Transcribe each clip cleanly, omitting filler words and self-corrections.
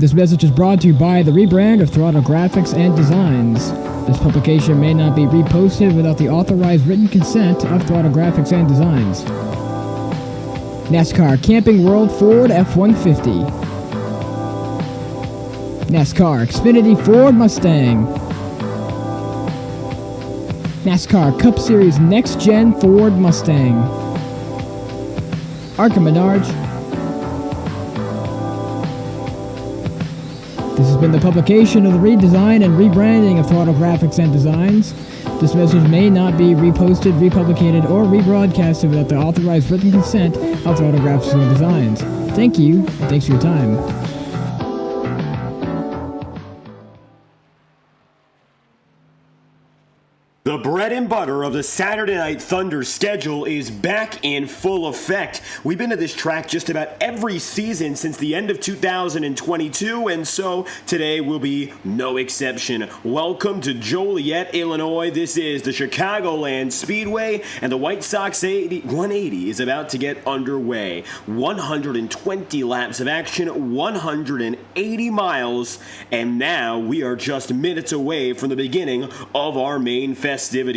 This message is brought to you by the rebrand of Throttle Graphics and Designs. This publication may not be reposted without the authorized written consent of Throttle Graphics and Designs. NASCAR Camping World Ford F-150. NASCAR Xfinity Ford Mustang. NASCAR Cup Series Next-Gen Ford Mustang. Arca Menards. This has been the publication of the redesign and rebranding of Throttle Graphics and Designs. This message may not be reposted, republicated, or rebroadcasted without the authorized written consent of Throttle Graphics and Designs. Thank you, and thanks for your time. The bread and butter of the Saturday Night Thunder schedule is back in full effect. We've been to this track just about every season since the end of 2022, and so today will be no exception. Welcome to Joliet, Illinois. This is the Chicagoland Speedway, and the White Sox 180 is about to get underway. 120 laps of action, 180 miles, and now we are just minutes away from the beginning of our main festivities.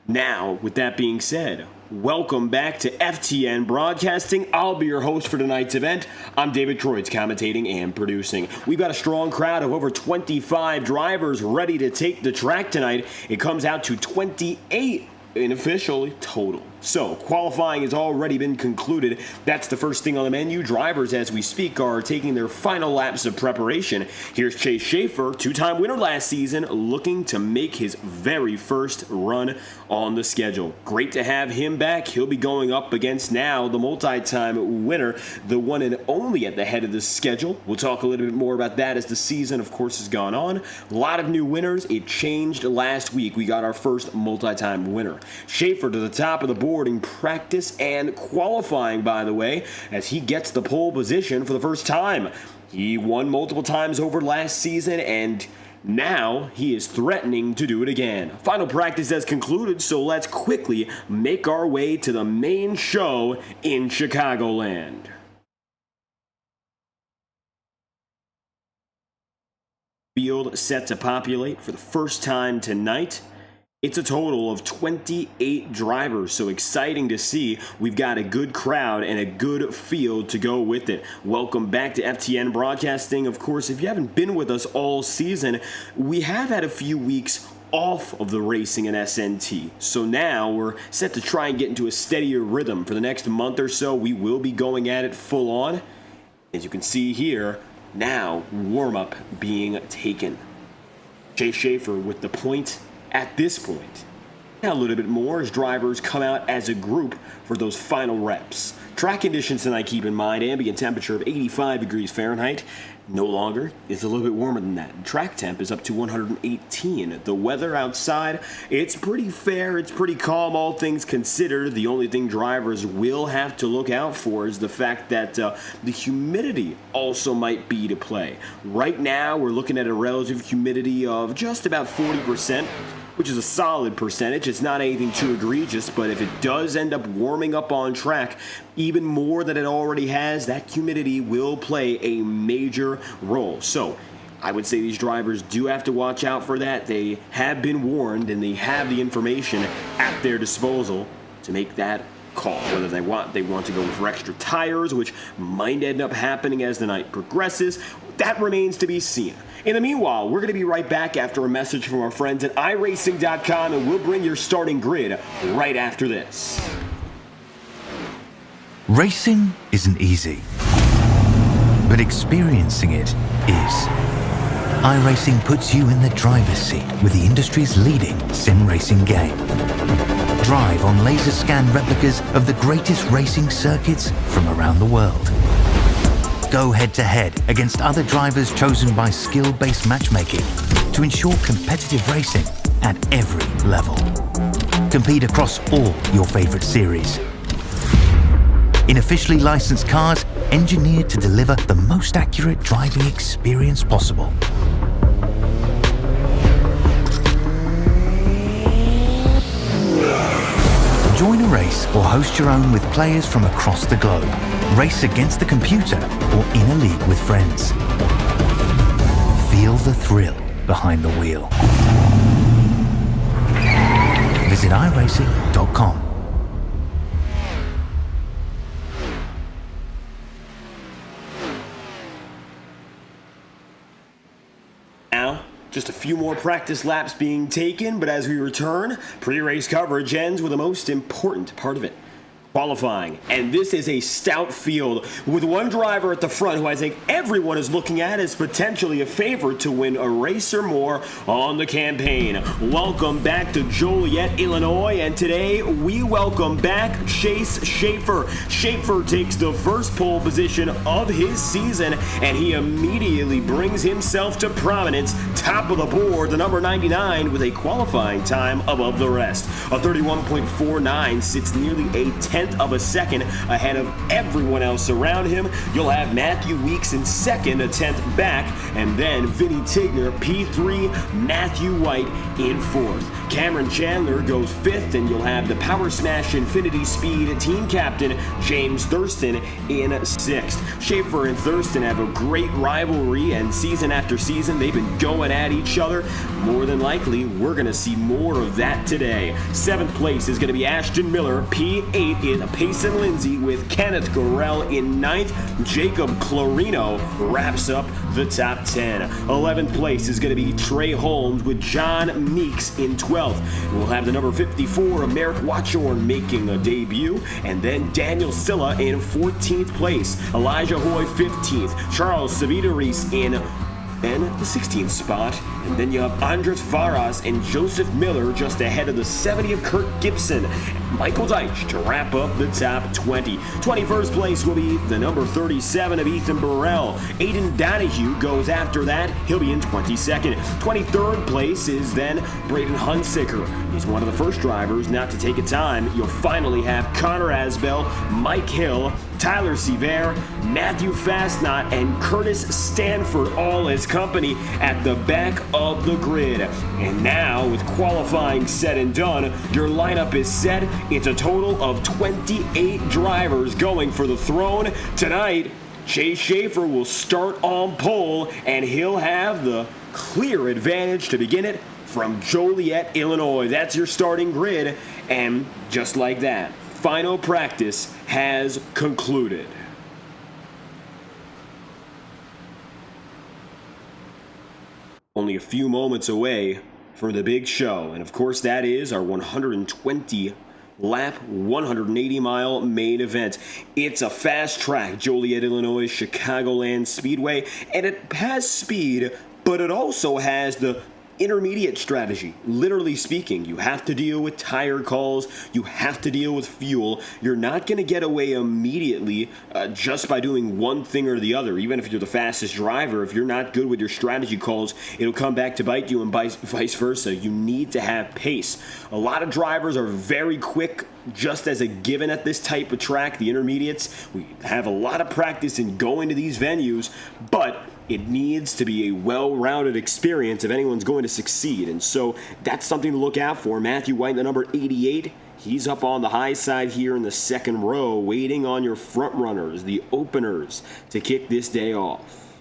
Now, with that being said, welcome back to FTN Broadcasting. I'll be your host for tonight's event. I'm David Troitz, commentating and producing. We've got a strong crowd of over 25 drivers ready to take the track tonight. It comes out to 28 unofficially total. So, qualifying has already been concluded. That's the first thing on the menu. Drivers, as we speak, are taking their final laps of preparation. Here's Chase Schaefer, two-time winner last season, looking to make his very first run on the schedule. Great to have him back. He'll be going up against now the multi-time winner, the one and only at the head of the schedule. We'll talk a little bit more about that as the season, of course, has gone on. A lot of new winners. It changed last week. We got our first multi-time winner. Schaefer to the top of the board in practice and qualifying, by the way, as he gets the pole position for the first time. He won multiple times over last season, and now he is threatening to do it again. Final practice has concluded, so let's quickly make our way to the main show in Chicagoland. Field set to populate for the first time tonight. It's a total of 28 drivers, so exciting to see. We've got a good crowd and a good field to go with it. Welcome back to FTN Broadcasting. Of course, if you haven't been with us all season, we have had a few weeks off of the racing and SNT. So now we're set to try and get into a steadier rhythm. For the next month or so, we will be going at it full on. As you can see here, now warm-up being taken. Chase Schaefer with the point at this point. Now a little bit more as drivers come out as a group for those final reps. Track conditions tonight, keep in mind, ambient temperature of 85 degrees Fahrenheit. No longer. It's a little bit warmer than that. Track temp is up to 118. The weather outside, it's pretty fair. It's pretty calm, all things considered. The only thing drivers will have to look out for is the fact that the humidity also might be to play. Right now, we're looking at a relative humidity of just about 40%. Which is a solid percentage. It's not anything too egregious, but if it does end up warming up on track even more than it already has, that humidity will play a major role. So I would say these drivers do have to watch out for that. They have been warned and they have the information at their disposal to make that call, whether they want to go for extra tires, which might end up happening as the night progresses. That remains to be seen. In the meanwhile, we're going to be right back after a message from our friends at iRacing.com, and we'll bring your starting grid right after this. Racing isn't easy, but experiencing it is. iRacing puts you in the driver's seat with the industry's leading sim racing game. Drive on laser scan replicas of the greatest racing circuits from around the world. Go head-to-head against other drivers chosen by skill-based matchmaking to ensure competitive racing at every level. Compete across all your favorite series. In officially licensed cars, engineered to deliver the most accurate driving experience possible. Join a race or host your own with players from across the globe. Race against the computer or in a league with friends. the thrill behind the wheel. Visit iRacing.com. Now, just a few more practice laps being taken, but as we return, pre-race coverage ends with the most important part of it. Qualifying, and this is a stout field with one driver at the front who I think everyone is looking at as potentially a favorite to win a race or more on the campaign. Welcome back to Joliet, Illinois, and today we welcome back Chase Schaefer. Schaefer takes the first pole position of his season, and he immediately brings himself to prominence, top of the board, the number 99 with a qualifying time above the rest. A 31.49 sits nearly a tenth of a second ahead of everyone else around him. You'll have Matthew Weeks in second, a tenth back, and then Vinny Tigner, P3, Matthew White in fourth. Cameron Chandler goes fifth, and you'll have the Power Smash Infinity Speed team captain James Thurston in sixth. Schaefer and Thurston have a great rivalry, and season after season they've been going at each other. More than likely, we're going to see more of that today. Seventh place is going to be Ashton Miller. P8 is Payson Lindsay with Kenneth Gorell in ninth. Jacob Clorino wraps up the top 10. 11th place is going to be Trey Holmes with John Meeks in 12th. We'll have the number 54 of Merrick Watchorn making a debut, and then Daniel Silla in 14th place. Elijah Hoy 15th. Charles Savita-Reese in the 16th spot, and then you have Andres Varas and Joseph Miller just ahead of the 70 of Kurt Gibson and Michael Deitch to wrap up the top 20. 21st place will be the number 37 of Ethan Burrell. Aiden Donahue goes after that. He'll be in 22nd. 23rd place is then Braden Hunsicker. He's one of the first drivers not to take a time. You'll finally have Connor Asbell, Mike Hill, Tyler Seaver, Matthew Fastnot, and Curtis Stanford all as company at the back of the grid. And now, with qualifying said and done, your lineup is set. It's a total of 28 drivers going for the throne. Tonight, Chase Schaefer will start on pole, and he'll have the clear advantage to begin it from Joliet, Illinois. That's your starting grid, and just like that, final practice has concluded. Only a few moments away for the big show, and of course that is our 120 lap, 180-mile main event. It's a fast track, Joliet, Illinois, Chicagoland Speedway, and it has speed, but it also has the intermediate strategy. Literally speaking, you have to deal with tire calls, you have to deal with fuel. You're not going to get away immediately just by doing one thing or the other. Even if you're the fastest driver, if you're not good with your strategy calls, it'll come back to bite you, and vice versa. You need to have pace. A lot of drivers are very quick just as a given at this type of track. The intermediates, we have a lot of practice in going to these venues, but it needs to be a well-rounded experience if anyone's going to succeed. And so that's something to look out for. Matthew White, the number 88, he's up on the high side here in the second row, waiting on your front runners, the openers, to kick this day off.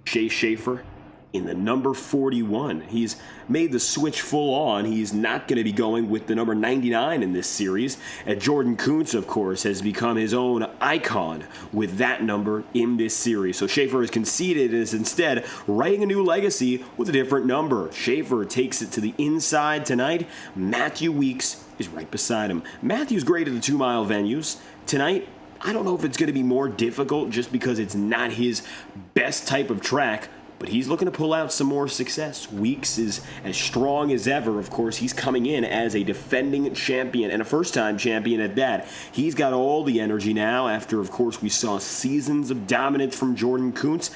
Chase Schaefer in the number 41. He's made the switch full on. He's not going to be going with the number 99 in this series. And Jordan Kuntz, of course, has become his own icon with that number in this series. So Schaefer has conceded and is instead writing a new legacy with a different number. Schaefer takes it to the inside tonight. Matthew Weeks is right beside him. Matthew's great at the 2-mile venues. Tonight, I don't know if it's going to be more difficult just because it's not his best type of track, but he's looking to pull out some more success. Weeks is as strong as ever. Of course, he's coming in as a defending champion and a first-time champion at that. He's got all the energy now after, of course, we saw seasons of dominance from Jordan Kuntz.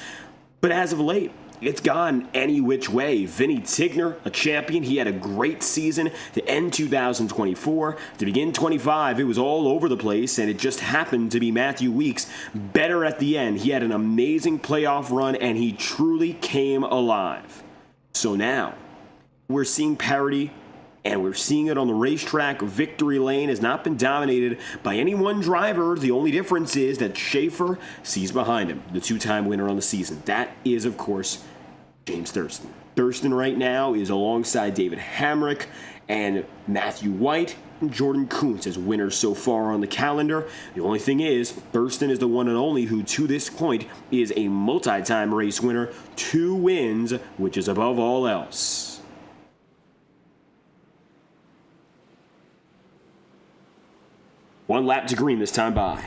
But as of late, it's gone any which way. Vinny Tigner, a champion. He had a great season to end 2024. To begin 25, it was all over the place, and it just happened to be Matthew Weeks better at the end. He had an amazing playoff run, and he truly came alive. So now, we're seeing parity And we're seeing it on the racetrack. Victory lane has not been dominated by any one driver. The only difference is that Schaefer sees behind him the two-time winner on the season. That is, of course, James Thurston. Thurston right now is alongside David Hamrick and Matthew White and Jordan Kuntz as winners so far on the calendar. The only thing is, Thurston is the one and only who, to this point, is a multi-time race winner, 2 wins, which is above all else. One lap to green this time by.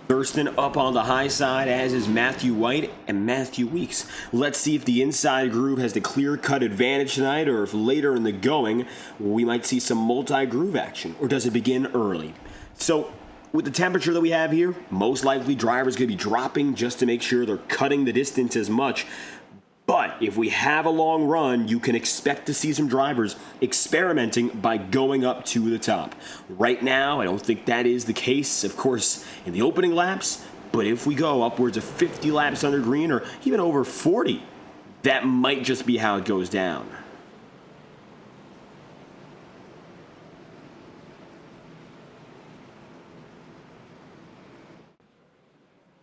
Thurston up on the high side, as is Matthew White and Matthew Weeks. Let's see if the inside groove has the clear-cut advantage tonight, or if later in the going we might see some multi-groove action, or does it begin early? So, with the temperature that we have here, most likely drivers going to be dropping just to make sure they're cutting the distance as much. But if we have a long run, you can expect to see some drivers experimenting by going up to the top. Right now, I don't think that is the case, of course, in the opening laps. But if we go upwards of 50 laps under green, or even over 40, that might just be how it goes down.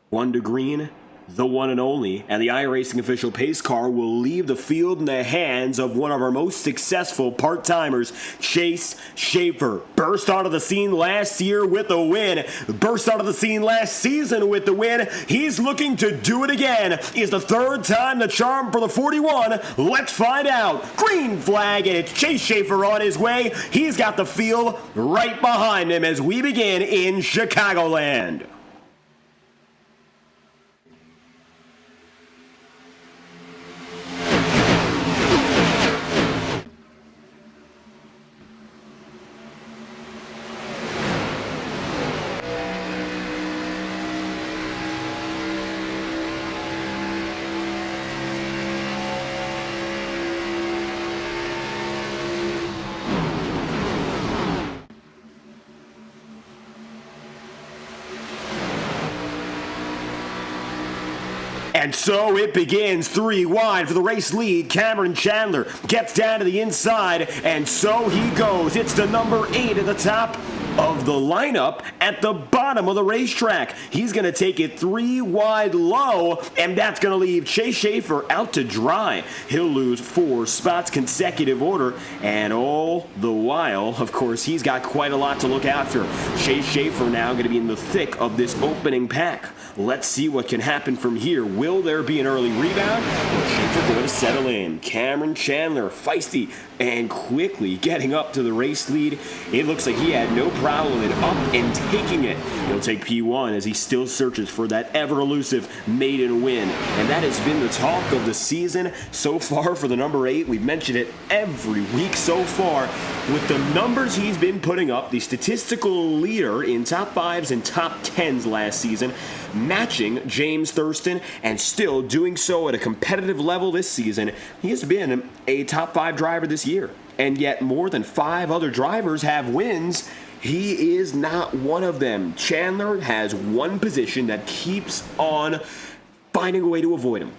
One to green, the one and only, and the iRacing official pace car will leave the field in the hands of one of our most successful part-timers, Chase Schaefer. Burst onto the scene last year with a win. Burst onto the scene last season with the win. He's looking to do it again. Is the third time the charm for the 41? Let's find out. Green flag, and it's Chase Schaefer on his way. He's got the field right behind him as we begin in Chicagoland. And so it begins. 3 wide for the race lead. Cameron Chandler gets down to the inside, and so he goes. It's the number 8 at the top of the lineup at the bottom of the racetrack. He's going to take it 3 wide low, and that's going to leave Chase Schaefer out to dry. He'll lose 4 spots consecutive order, and all the while, of course, he's got quite a lot to look after. Chase Schaefer now going to be in the thick of this opening pack. Let's see what can happen from here. Will there be an early rebound? Or Schaefer going to settle in? Cameron Chandler, feisty and quickly getting up to the race lead. It looks like he had no problem with it, up and taking it. He'll take P1 as he still searches for that ever-elusive maiden win. And that has been the talk of the season so far for the number 8. We've mentioned it every week so far. With the numbers he's been putting up, the statistical leader in top 5s and top 10s last season, matching James Thurston, and still doing so at a competitive level this season. He has been a top 5 driver this year, and yet more than 5 other drivers have wins. He is not one of them. Chandler has one position that keeps on finding a way to avoid him.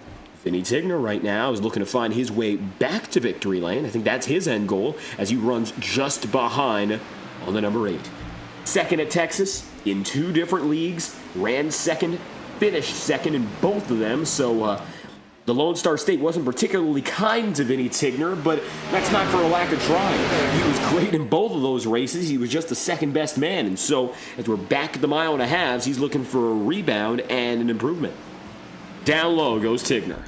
Vinny Tigner right now is looking to find his way back to victory lane. I think that's his end goal as he runs just behind on the number 8. Second at Texas in 2 different leagues, ran second, finished second in both of them. So the Lone Star State wasn't particularly kind to Vinny Tigner, but that's not for a lack of trying. He was great in both of those races. He was just the second best man. And so as we're back at the mile and a half, he's looking for a rebound and an improvement. Down low goes Tigner.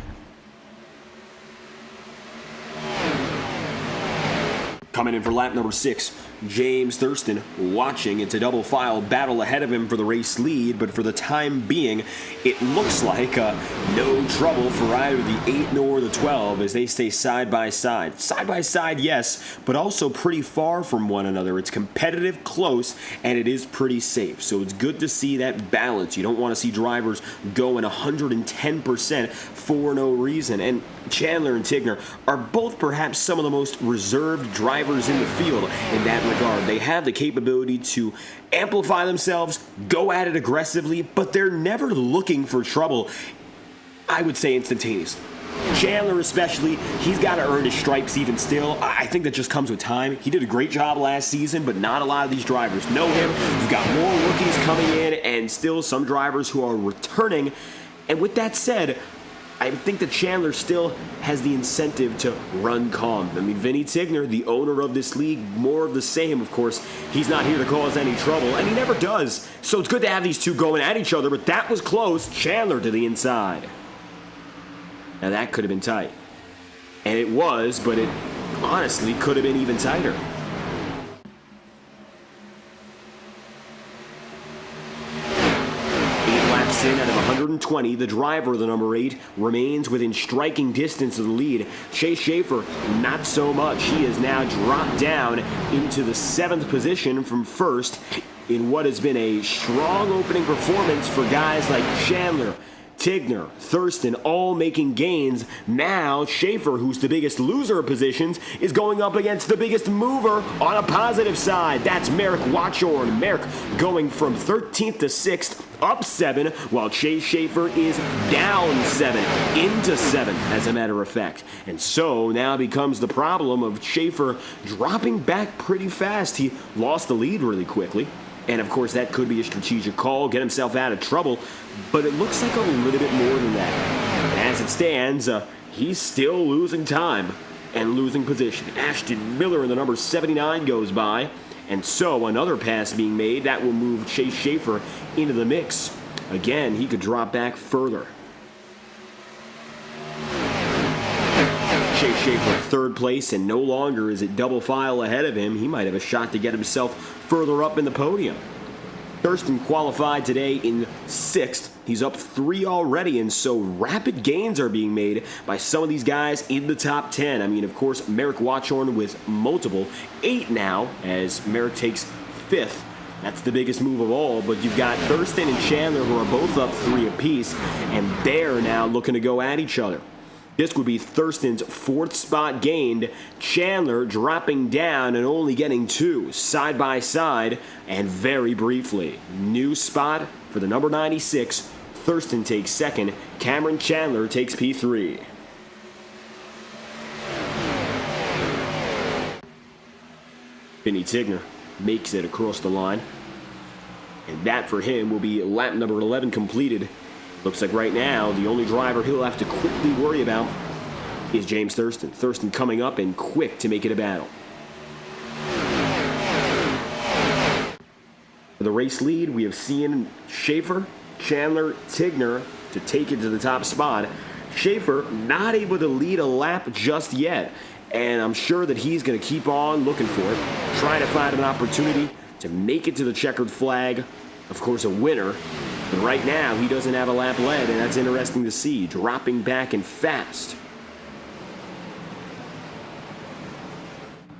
Coming in for lap number 6, James Thurston watching. It's a double file battle ahead of him for the race lead, but for the time being, it looks like no trouble for either the 8 nor the 12 as they stay side by side. Side by side, yes, but also pretty far from one another. It's competitive, close, and it is pretty safe. So it's good to see that balance. You don't want to see drivers going 110% for no reason. And Chandler and Tigner are both perhaps some of the most reserved drivers in the field in that regard. They have the capability to amplify themselves, go at it aggressively, but they're never looking for trouble, I would say instantaneously. Chandler especially, he's got to earn his stripes even still. I think that just comes with time. He did a great job last season, but not a lot of these drivers know him. You've got more rookies coming in and still some drivers who are returning. And with that said, I think that Chandler still has the incentive to run calm. I mean, Vinny Tigner, the owner of this league, more of the same, of course. He's not here to cause any trouble, and he never does. So it's good to have these two going at each other, but that was close. Chandler to the inside. Now that could have been tight. And it was, but it honestly could have been even tighter. 8 laps in out of 120, the driver, the number 8, remains within striking distance of the lead. Chase Schaefer, not so much. He has now dropped down into the 7th position from 1st in what has been a strong opening performance for guys like Chandler, Tigner, Thurston, all making gains. Now, Schaefer, who's the biggest loser of positions, is going up against the biggest mover on a positive side. That's Merrick Watchorn. Merrick going from 13th to 6th, up 7, while Chase Schaefer is down 7, into 7, as a matter of fact. And so now becomes the problem of Schaefer dropping back pretty fast. He lost the lead really quickly. And, of course, that could be a strategic call, get himself out of trouble. But it looks like a little bit more than that. And as it stands, he's still losing time and losing position. Ashton Miller in the number 79 goes by. And so another pass being made. That will move Chase Schaefer into the mix. Again, he could drop back further. Chase Schaefer 3rd place, and no longer is it double file ahead of him. He might have a shot to get himself further up in the podium. Thurston qualified today in 6th. He's up 3 already, and so rapid gains are being made by some of these guys in the top 10. I mean, of course, Merrick Watchorn with multiple 8 now, as Merrick takes 5th. That's the biggest move of all, but you've got Thurston and Chandler who are both up 3 apiece, and they're now looking to go at each other. This would be Thurston's 4th spot gained. Chandler dropping down and only getting 2 side by side. And very briefly, new spot for the number 96. Thurston takes 2nd. Cameron Chandler takes P3. Vinny Tigner makes it across the line. And that for him will be lap number 11 completed. Looks like right now, the only driver he'll have to quickly worry about is James Thurston. Thurston coming up and quick to make it a battle. For the race lead, we have seen Schaefer, Chandler, Tigner to take it to the top spot. Schaefer not able to lead a lap just yet, and I'm sure that he's going to keep on looking for it, trying to find an opportunity to make it to the checkered flag. Of course, a winner. But right now, he doesn't have a lap led, and that's interesting to see. Dropping back and fast.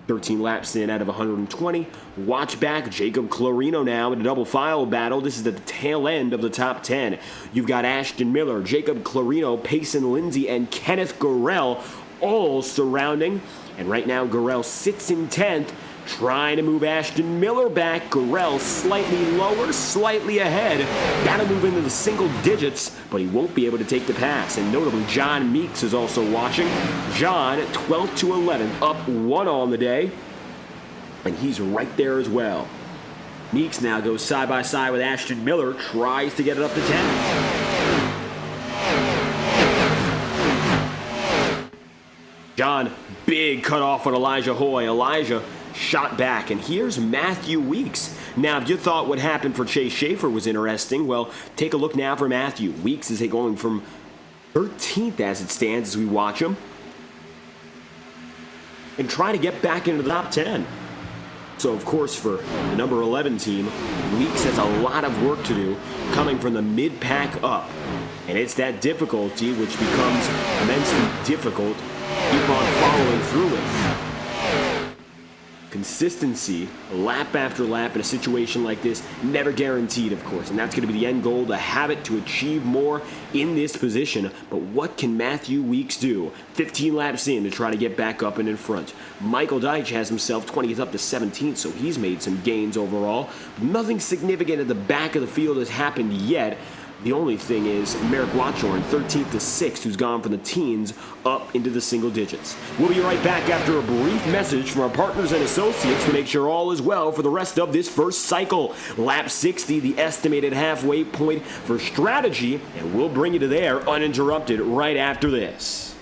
13 laps in out of 120. Watch back, Jacob Clarino now in a double file battle. This is at the tail end of the top 10. You've got Ashton Miller, Jacob Clarino, Payson Lindsay, and Kenneth Gurrell all surrounding. And right now, Gurrell sits in 10th. Trying to move Ashton Miller back. Gurrell slightly lower, slightly ahead. Got to move into the single digits, but he won't be able to take the pass. And notably, John Meeks is also watching. John, 12th to 11th, up 1 on the day. And he's right there as well. Meeks now goes side by side with Ashton Miller, tries to get it up to 10th. John, big cutoff on Elijah Hoy. Elijah shot back, and here's Matthew Weeks. Now, if you thought what happened for Chase Schaefer was interesting, well, take a look now for Matthew. Weeks is going from 13th as it stands as we watch him, and try to get back into the top 10. So, of course, for the number 11 team, Weeks has a lot of work to do coming from the mid-pack up. And it's that difficulty which becomes immensely difficult to keep on following through with. consistency, lap after lap in a situation like this, never guaranteed, of course, and that's going to be the end goal, to have it, to achieve more in this position. But what can Matthew Weeks do 15 laps in to try to get back up and in front? Michael Deitch has himself 20th up to 17th, so he's made some gains overall. Nothing significant at the back of the field has happened yet. The only thing is Merrick Watchorn, 13th to 6th, who's gone from the teens up into the single digits. We'll be right back after a brief message from our partners and associates to make sure all is well for the rest of this first cycle. Lap 60, the estimated halfway point for strategy, and we'll bring you to there uninterrupted right after this.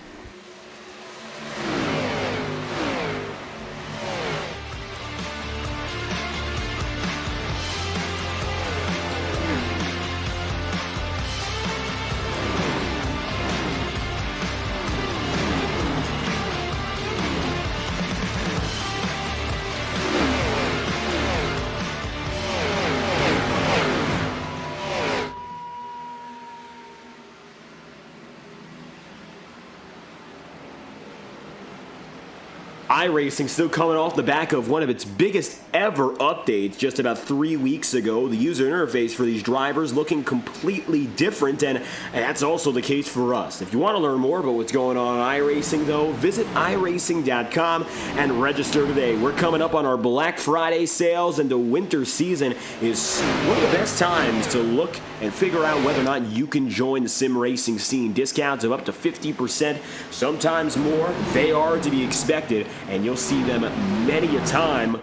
iRacing still coming off the back of one of its biggest ever updates just about 3 weeks ago. The user interface for these drivers looking completely different, and that's also the case for us. If you want to learn more about what's going on in iRacing, though, visit iRacing.com and register today. We're coming up on our Black Friday sales, and the winter season is one of the best times to look and figure out whether or not you can join the sim racing scene. Discounts of up to 50%, sometimes more. They are to be expected, and you'll see them many a time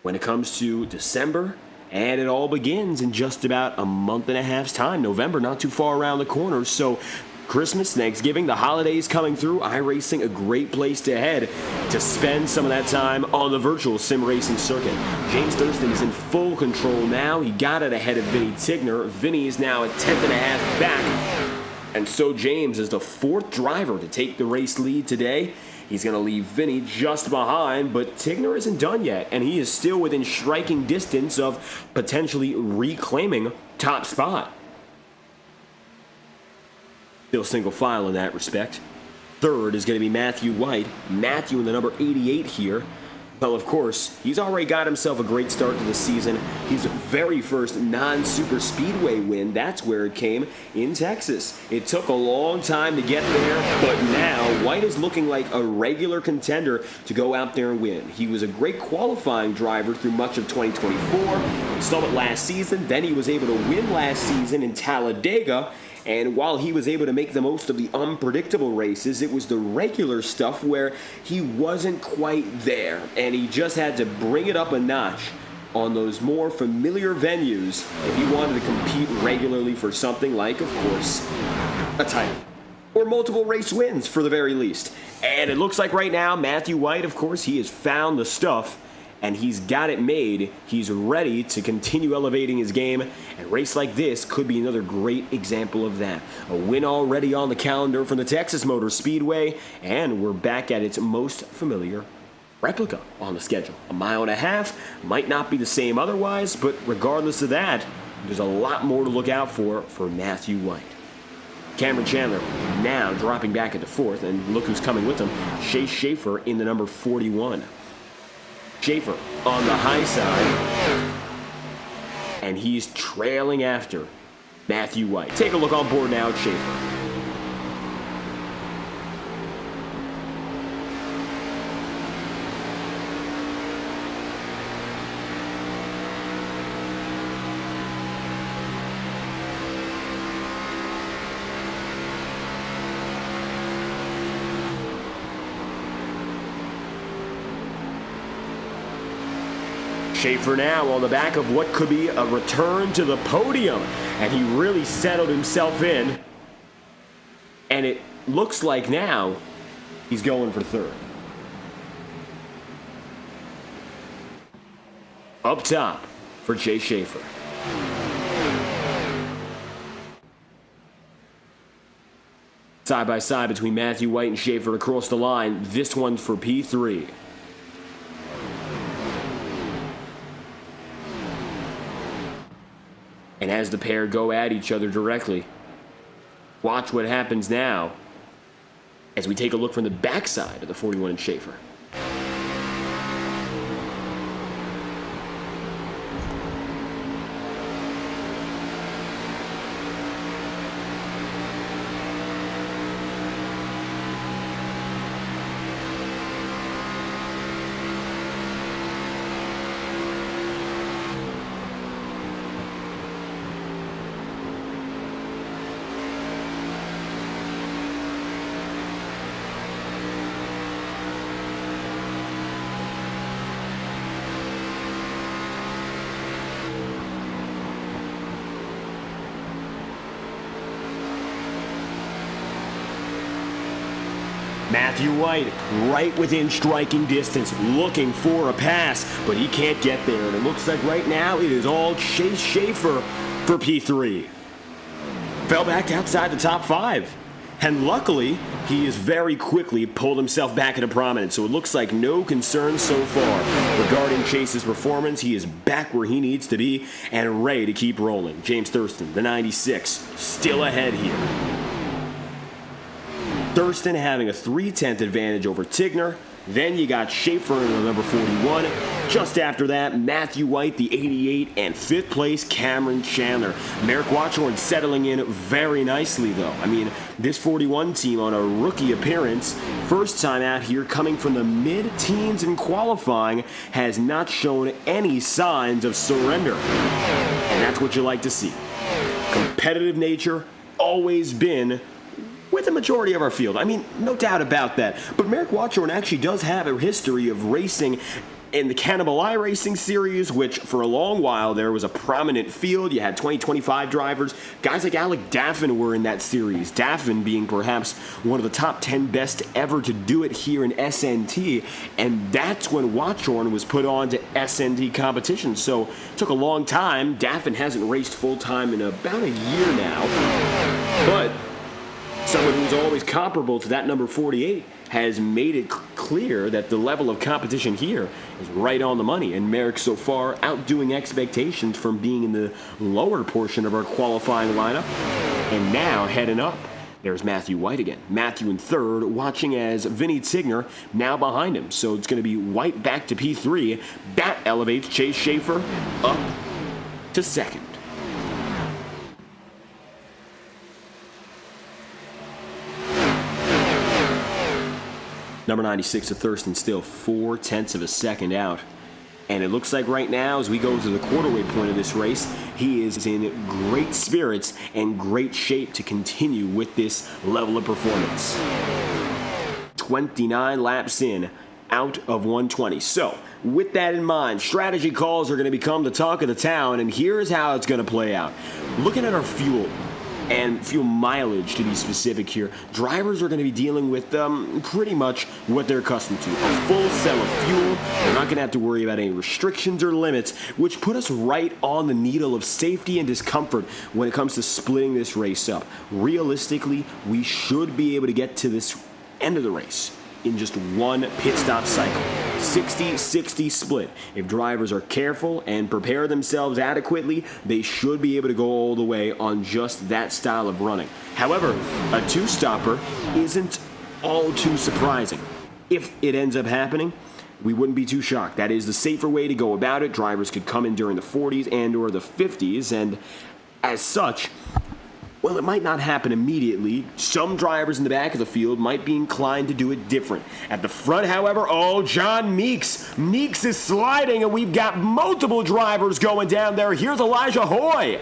when it comes to December, and it all begins in just about a month and a half's time. November, not too far around the corner, so Christmas, Thanksgiving, the holidays coming through, iRacing, a great place to head to spend some of that time on the virtual sim racing circuit. James Thurston is in full control now. He got it ahead of Vinny Tigner. Vinny is now a tenth and a half back, and so James is the fourth driver to take the race lead today. He's going to leave Vinny just behind, but Tigner isn't done yet, and he is still within striking distance of potentially reclaiming top spot. Still single file in that respect. Third is going to be Matthew White. Matthew in the number 88 here. Well, of course, he's already got himself a great start to the season. His very first non-SuperSpeedway win, that's where it came, in Texas. It took a long time to get there, but now White is looking like a regular contender to go out there and win. He was a great qualifying driver through much of 2024. We saw it last season. Then he was able to win last season in Talladega. And while he was able to make the most of the unpredictable races, it was the regular stuff where he wasn't quite there. And he just had to bring it up a notch on those more familiar venues if he wanted to compete regularly for something like, of course, a title. Or multiple race wins, for the very least. And it looks like right now, Matthew White, of course, he has found the stuff, and he's got it made. He's ready to continue elevating his game, and a race like this could be another great example of that. A win already on the calendar from the Texas Motor Speedway, and we're back at its most familiar replica on the schedule. A mile and a half, might not be the same otherwise, but regardless of that, there's a lot more to look out for Matthew White. Cameron Chandler now dropping back into fourth, and look who's coming with him, Chase Schaefer in the number 41. Schaefer on the high side, and he's trailing after Matthew White. Take a look on board now at Schaefer. Schaefer now on the back of what could be a return to the podium, and he really settled himself in, and it looks like now he's going for third. Up top for Chase Schaefer. Side by side between Matthew White and Schaefer across the line. This one's for P3. And as the pair go at each other directly, watch what happens now as we take a look from the backside of the 41 and Schaefer. Matthew White right within striking distance, looking for a pass, but he can't get there. And it looks like right now it is all Chase Schaefer for P3. Fell back outside the top 5. And luckily, he has very quickly pulled himself back into prominence. So it looks like no concerns so far regarding Chase's performance. He is back where he needs to be and ready to keep rolling. James Thurston, the 96, still ahead here. Thurston having a 3/10 advantage over Tigner. Then you got Schaefer in the number 41. Just after that, Matthew White, the 88, and 5th place, Cameron Chandler. Merrick Watchorn settling in very nicely, though. I mean, this 41 team on a rookie appearance, first time out here, coming from the mid-teens in qualifying, has not shown any signs of surrender. And that's what you like to see. Competitive nature, always been with the majority of our field. I mean, no doubt about that. But Merrick Watchorn actually does have a history of racing in the Cannibal iRacing series, which for a long while there was a prominent field. You had 2025 drivers. Guys like Alec Daffin were in that series. Daffin being perhaps one of the top 10 best ever to do it here in SNT. And that's when Watchorn was put on to SNT competition. So it took a long time. Daffin hasn't raced full-time in about a year now. But someone who's always comparable to that number 48 has made it clear that the level of competition here is right on the money. And Merrick so far outdoing expectations from being in the lower portion of our qualifying lineup. And now heading up, there's Matthew White again. Matthew in 3rd, watching as Vinny Tigner now behind him. So it's going to be White back to P3. That elevates Chase Schaefer up to 2nd. Number 96 of Thurston still 4/10 of a second out. And it looks like right now, as we go to the quarterway point of this race, he is in great spirits and great shape to continue with this level of performance. 29 laps in, out of 120. So, with that in mind, strategy calls are going to become the talk of the town, and here's how it's going to play out. Looking at our fuel and fuel mileage, to be specific here, drivers are going to be dealing with pretty much what they're accustomed to. A full cell of fuel. They're not going to have to worry about any restrictions or limits, which put us right on the needle of safety and discomfort when it comes to splitting this race up. Realistically, we should be able to get to this end of the race in just one pit stop cycle. 60-60 split. If drivers are careful and prepare themselves adequately, they should be able to go all the way on just that style of running. However, a two-stopper isn't all too surprising. If it ends up happening, we wouldn't be too shocked. That is the safer way to go about it. Drivers could come in during the 40s and or the 50s, and as such, well, it might not happen immediately. Some drivers in the back of the field might be inclined to do it different. At the front, however, John Meeks. Meeks is sliding, and we've got multiple drivers going down there. Here's Elijah Hoy.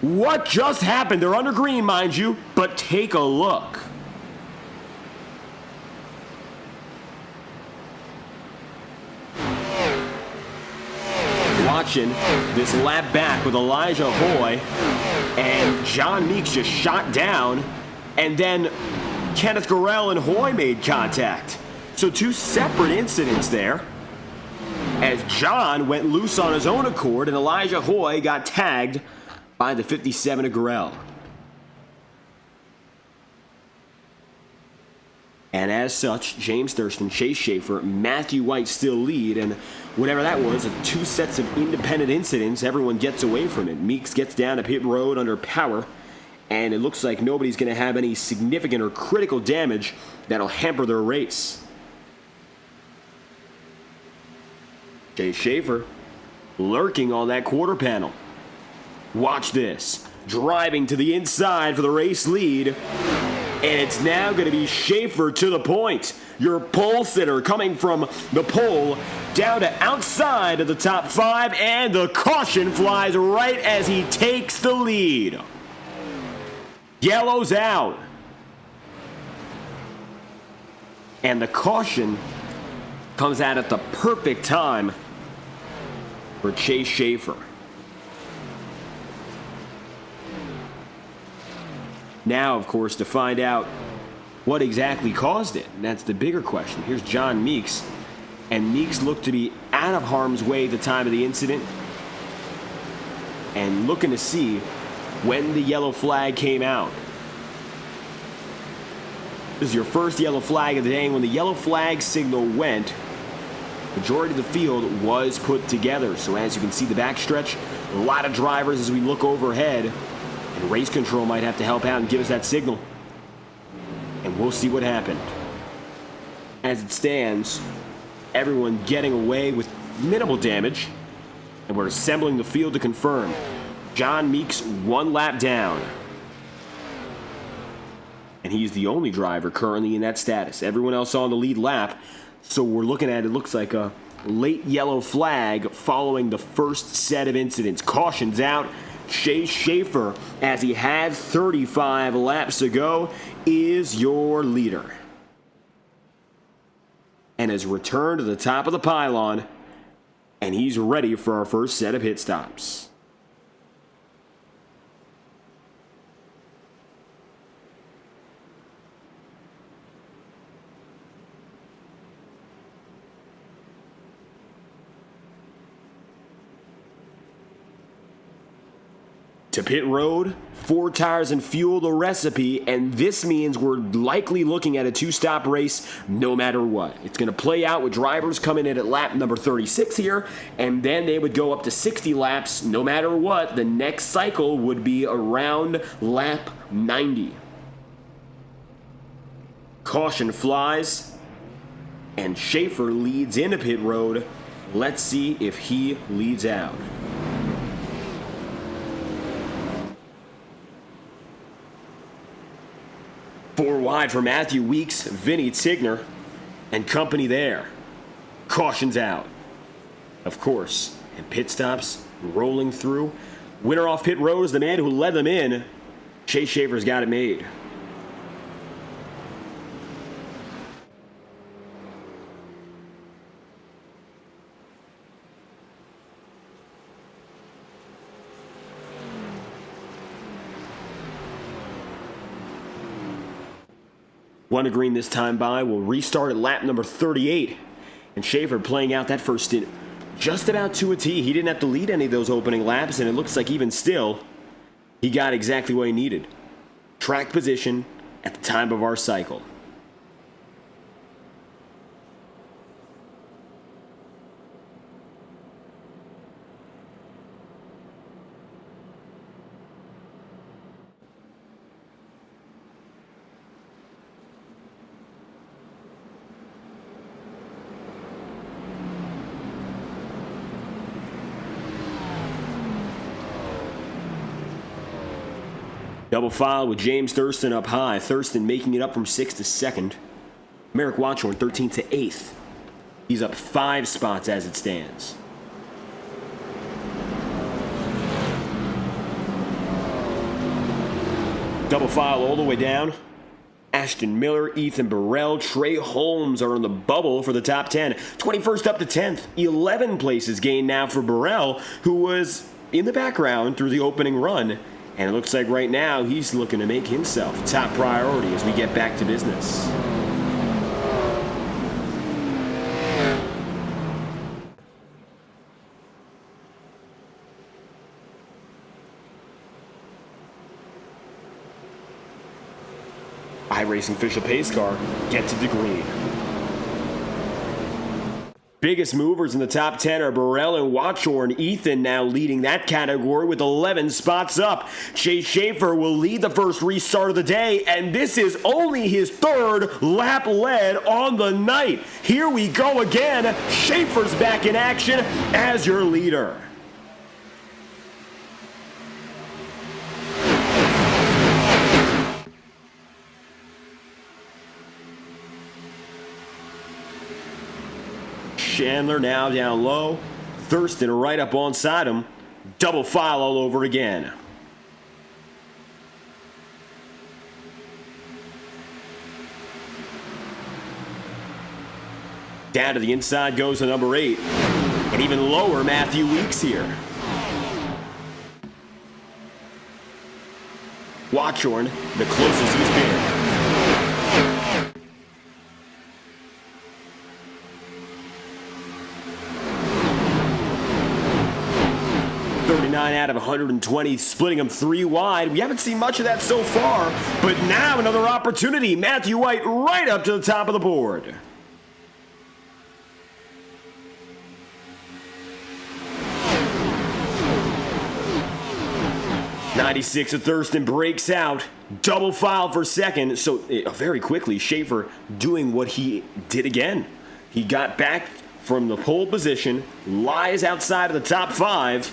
What just happened? They're under green, mind you, but take a look. Watching this lap back with Elijah Hoy, and John Meeks just shot down, and then Kenneth Gorell and Hoy made contact. So two separate incidents there, as John went loose on his own accord and Elijah Hoy got tagged by the 57 of Gorell. And as such, James Thurston, Chase Schaefer, Matthew White still lead, and whatever that was, two sets of independent incidents, everyone gets away from it. Meeks gets down to pit road under power, and it looks like nobody's going to have any significant or critical damage that'll hamper their race. Chase Schaefer lurking on that quarter panel. Watch this. Driving to the inside for the race lead. And it's now going to be Schaefer to the point. Your pole sitter coming from the pole down to outside of the top 5, and the caution flies right as he takes the lead. Yellow's out. And the caution comes out at the perfect time for Chase Schaefer. Now, of course, to find out what exactly caused it? And that's the bigger question. Here's John Meeks, and Meeks looked to be out of harm's way at the time of the incident and looking to see when the yellow flag came out. This is your first yellow flag of the day, and when the yellow flag signal went, majority of the field was put together. So as you can see the backstretch, a lot of drivers as we look overhead, and race control might have to help out and give us that signal. And we'll see what happened. As it stands, everyone getting away with minimal damage, and we're assembling the field to confirm. John Meeks 1 lap down. And he's the only driver currently in that status. Everyone else on the lead lap. So we're looking at, it looks like a late yellow flag following the first set of incidents. Cautions out. Chase Schaefer, as he had 35 laps to go, is your leader. And has returned to the top of the pylon. And he's ready for our first set of pit stops. To pit road, 4 tires and fuel the recipe, and this means we're likely looking at a 2-stop race no matter what. It's going to play out with drivers coming in at lap number 36 here, and then they would go up to 60 laps no matter what. The next cycle would be around lap 90. Caution flies, and Schaefer leads into pit road. Let's see if he leads out. 4 wide for Matthew Weeks, Vinny Tigner, and company there. Cautions out. Of course, and pit stops rolling through. Winner off pit road is the man who led them in. Chase Schaefer's got it made. One to green this time by. Will restart at lap number 38. And Schaefer playing out that first stint just about to a T. He didn't have to lead any of those opening laps, and it looks like even still, he got exactly what he needed. Track position at the time of our cycle. Double file with James Thurston up high. Thurston making it up from 6th to 2nd. Merrick Watchorn 13th to 8th. He's up 5 spots as it stands. Double file all the way down. Ashton Miller, Ethan Burrell, Trey Holmes are in the bubble for the top 10. 21st up to 10th. 11 places gained now for Burrell, who was in the background through the opening run. And it looks like right now he's looking to make himself top priority as we get back to business. iRacing official pace car gets to the green. Biggest movers in the top 10 are Burrell and Watchorn. Ethan now leading that category with 11 spots up. Chase Schaefer will lead the first restart of the day, and this is only his 3rd lap led on the night. Here we go again. Schaefer's back in action as your leader. Chandler now down low. Thurston right up onside him. Double file all over again. Down to the inside goes to number 8. And even lower, Matthew Weeks here. Watchorn, the closest he's been. 29 out of 120, splitting them 3 wide. We haven't seen much of that so far, but now another opportunity. Matthew White right up to the top of the board. '96 of Thurston breaks out, double file for second, so very quickly Schaefer doing what he did again. He got back from the pole position, lies outside of the top 5,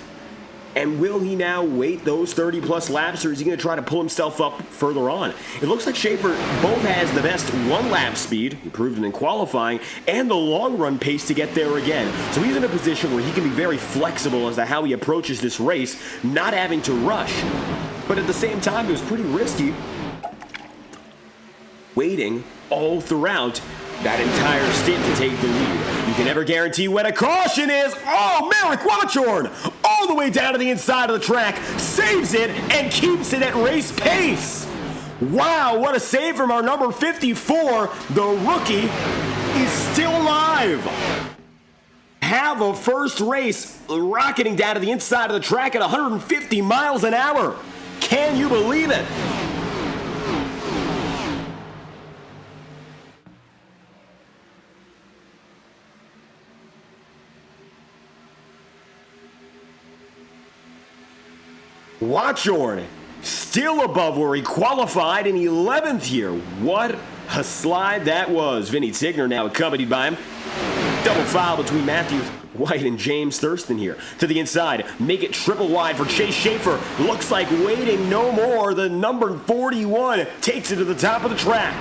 and will he now wait those 30-plus laps, or is he going to try to pull himself up further on? It looks like Schaefer both has the best one-lap speed, he proved it in qualifying, and the long-run pace to get there again. So he's in a position where he can be very flexible as to how he approaches this race, not having to rush. But at the same time, it was pretty risky waiting all throughout that entire stint to take the lead. You can never guarantee when a caution is. Oh, Merrick Watchorn all the way down to the inside of the track, saves it and keeps it at race pace. Wow, what a save from our number 54. The rookie is still alive. Have a first race rocketing down to the inside of the track at 150 miles an hour. Can you believe it? Watchorn still above where he qualified in 11th here. What a slide that was. Vinny Tigner now accompanied by him. Double foul between Matthew White and James Thurston here. To the inside, make it triple wide for Chase Schaefer. Looks like waiting no more. The number 41 takes it to the top of the track.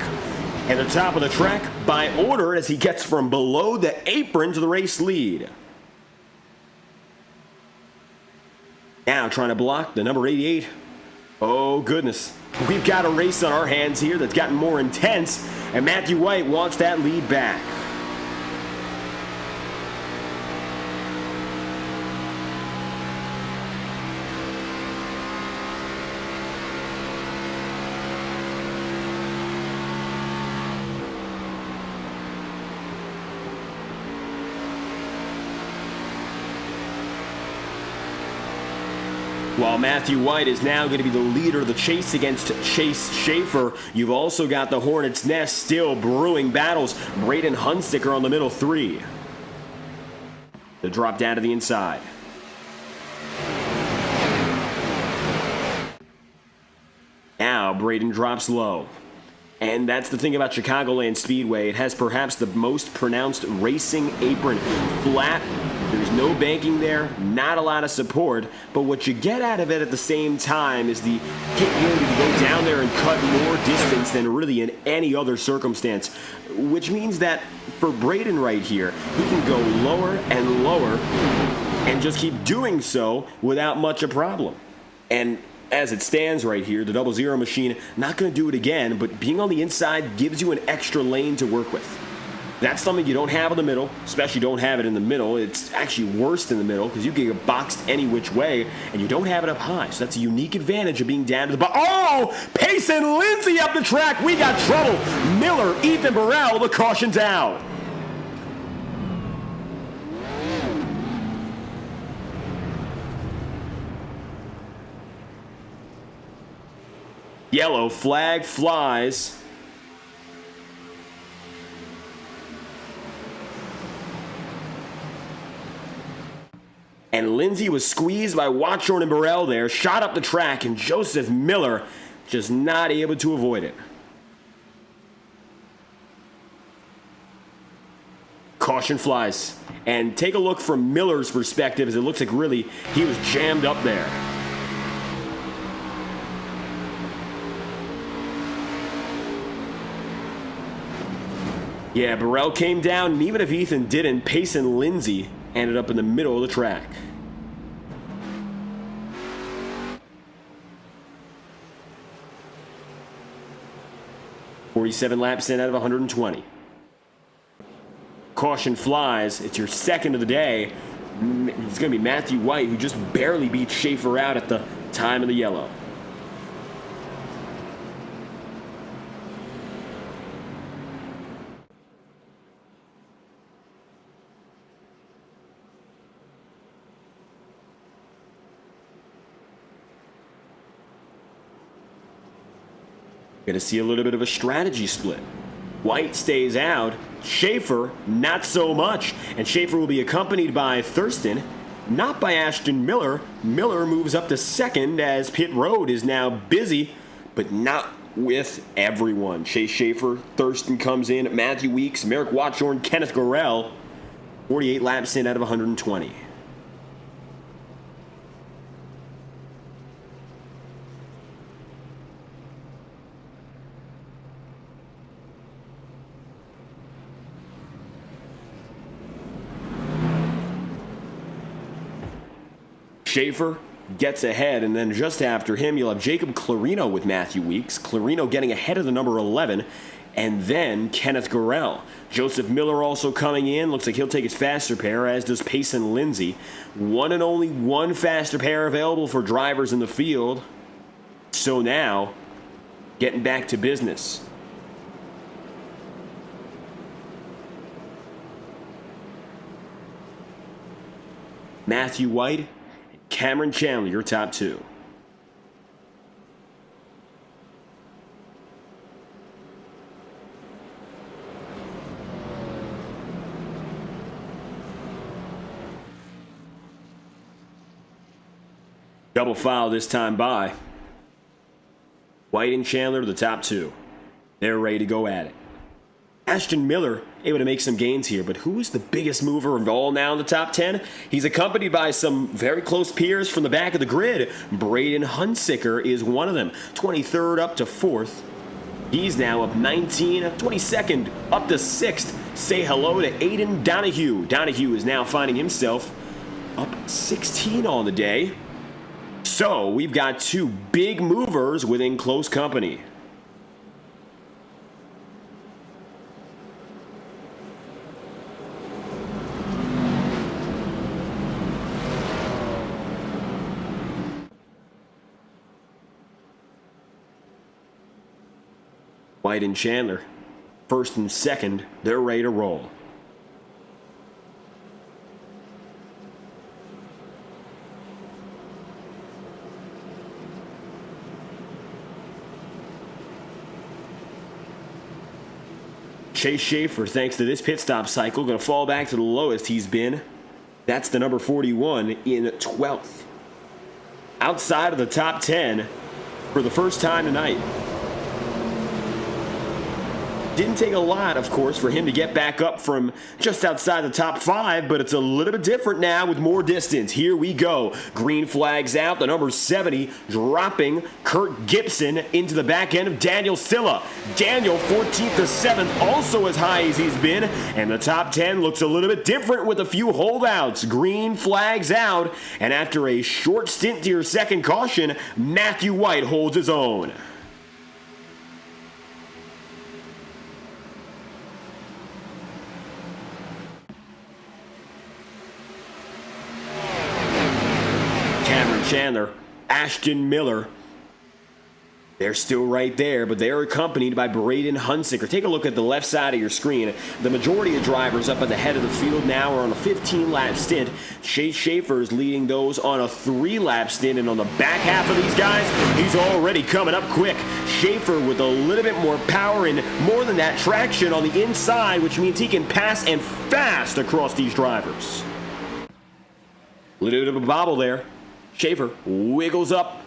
And the top of the track by order as he gets from below the apron to the race lead. Now trying to block the number 88. Oh, goodness. We've got a race on our hands here that's gotten more intense, and Matthew White wants that lead back. While Matthew White is now going to be the leader of the chase against Chase Schaefer, you've also got the Hornets' Nest still brewing battles. Braden Hunsicker on the middle 3. The drop down to the inside. Now Braden drops low. And that's the thing about Chicagoland Speedway. It has perhaps the most pronounced racing apron. Flat. There's no banking there, not a lot of support, but what you get out of it at the same time is the capability to go down there and cut more distance than really in any other circumstance, which means that for Braden right here, he can go lower and lower and just keep doing so without much a problem. And as it stands right here, the 00 machine, not going to do it again, but being on the inside gives you an extra lane to work with. That's something you don't have in the middle, especially don't have it in the middle. It's actually worse in the middle because you can get boxed any which way, and you don't have it up high. So that's a unique advantage of being down to the bottom. Oh! Payson Lindsay up the track. We got trouble. Miller, Ethan Burrell, the caution down. Yellow flag flies. And Lindsay was squeezed by Watchorn and Burrell there, shot up the track, and Joseph Miller just not able to avoid it. Caution flies. And take a look from Miller's perspective, as it looks like really he was jammed up there. Yeah, Burrell came down, and even if Ethan didn't, Payson Lindsay ended up in the middle of the track. .47 laps in out of 120. Caution flies. It's your second of the day. It's going to be Matthew White, who just barely beat Schaefer out at the time of the yellow. Going to see a little bit of a strategy split. White stays out. Schaefer, not so much. And Schaefer will be accompanied by Thurston, not by Ashton Miller. Miller moves up to second as pit road is now busy, but not with everyone. Chase Schaefer, Thurston comes in, Matthew Weeks, Merrick Watchorn, Kenneth Gorell, 48 laps in out of 120. Schaefer gets ahead, and then just after him, you'll have Jacob Clarino with Matthew Weeks. Clarino getting ahead of the number 11, and then Kenneth Gorell. Joseph Miller also coming in. Looks like he'll take his faster pair, as does Payson Lindsay. One and only one faster pair available for drivers in the field. So now, getting back to business. Matthew White, Cameron Chandler, your top two. Double file this time by White and Chandler, the top two. They're ready to go at it. Ashton Miller able to make some gains here, but who is the biggest mover of all now in the top 10? He's accompanied by some very close peers from the back of the grid. Braden Hunsicker is one of them, 23rd up to 4th. He's now up 19, 22nd up to 6th. Say hello to Aiden Donahue. Donahue is now finding himself up 16 on the day. So we've got two big movers within close company. White and Chandler, first and second, they're ready to roll. Chase Schaefer, thanks to this pit stop cycle, going to fall back to the lowest he's been. That's the number 41 in 12th. Outside of the top 10 for the first time tonight. Didn't take a lot, of course, for him to get back up from just outside the top 5, but it's a little bit different now with more distance. Here we go. Green flags out. The number 70 dropping Kurt Gibson into the back end of Daniel Silla. Daniel, 14th to 7th, also as high as he's been. And the top 10 looks a little bit different with a few holdouts. Green flags out. And after a short stint to your second caution, Matthew White holds his own. Chandler, Ashton Miller, they're still right there, but they're accompanied by Braden Hunsicker. Take a look at the left side of your screen. The majority of drivers up at the head of the field now are on a 15-lap stint. Chase Schaefer is leading those on a 3-lap stint, and on the back half of these guys, he's already coming up quick. Schaefer with a little bit more power and more than that traction on the inside, which means he can pass and fast across these drivers. A little bit of a bobble there. Schaefer wiggles up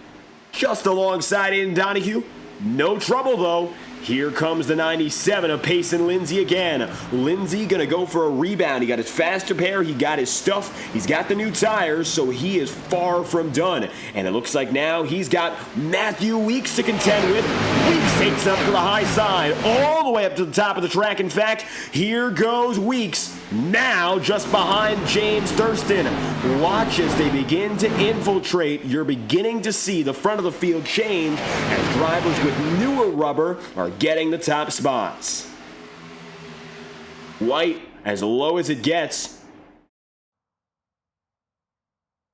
just alongside Aiden Donahue. No trouble, though. Here comes the 97 of Payson Lindsay again. Lindsay going to go for a rebound. He got his faster pair. He got his stuff. He's got the new tires, so he is far from done. And it looks like now he's got Matthew Weeks to contend with. Weeks takes up to the high side, all the way up to the top of the track. In fact, here goes Weeks. Now just behind James Thurston. Watch as they begin to infiltrate. You're beginning to see the front of the field change as drivers with newer rubber are getting the top spots. White as low as it gets.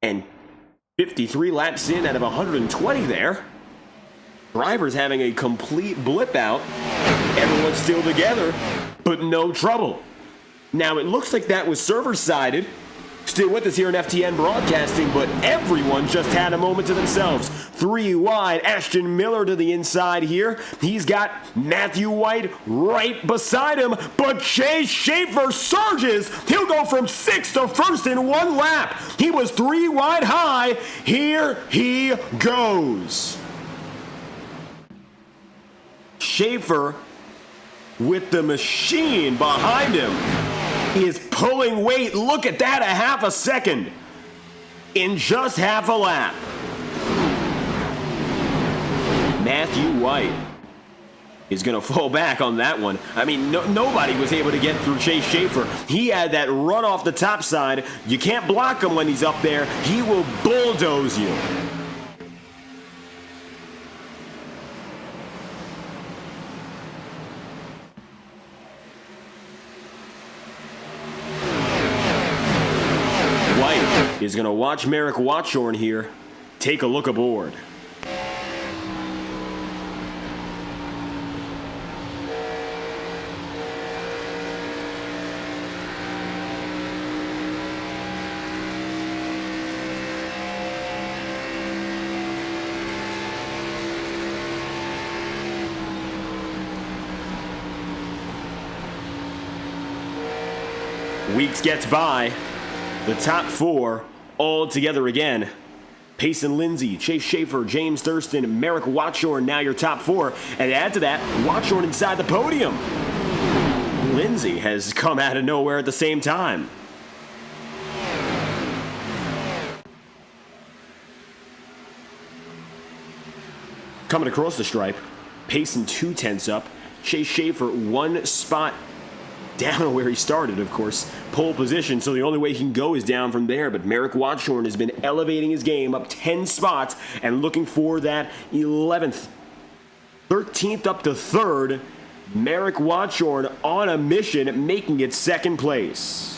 And 53 laps in out of 120 there. Drivers having a complete blip out. Everyone's still together, but no trouble. Now, it looks like that was server-sided. Still with us here in FTN Broadcasting, but everyone just had a moment to themselves. 3 wide. Ashton Miller to the inside here. He's got Matthew White right beside him, but Chase Schaefer surges. He'll go from 6th to 1st in 1 lap. He was 3 wide high. Here he goes. Schaefer, with the machine behind him, is pulling weight. Look at that, a half a second in just half a lap. Matthew White is going to fall back on that one. I mean, nobody was able to get through Chase Schaefer. He had that run off the top side. You can't block him when he's up there. He will bulldoze you. White is going to watch Merrick Watchorn here take a look aboard. Weeks gets by, the top 4 all together again. Payson Lindsay, Chase Schaefer, James Thurston, Merrick Watchorn, now your top 4. And add to that, Watchorn inside the podium. Lindsay has come out of nowhere at the same time. Coming across the stripe, Payson 2/10 up, Chase Schaefer 1 spot down where he started, of course. Pole position, so the only way he can go is down from there. But Merrick Watchorn has been elevating his game up 10 spots and looking for that 11th. 13th up to 3rd. Merrick Watchorn on a mission, making it 2nd place.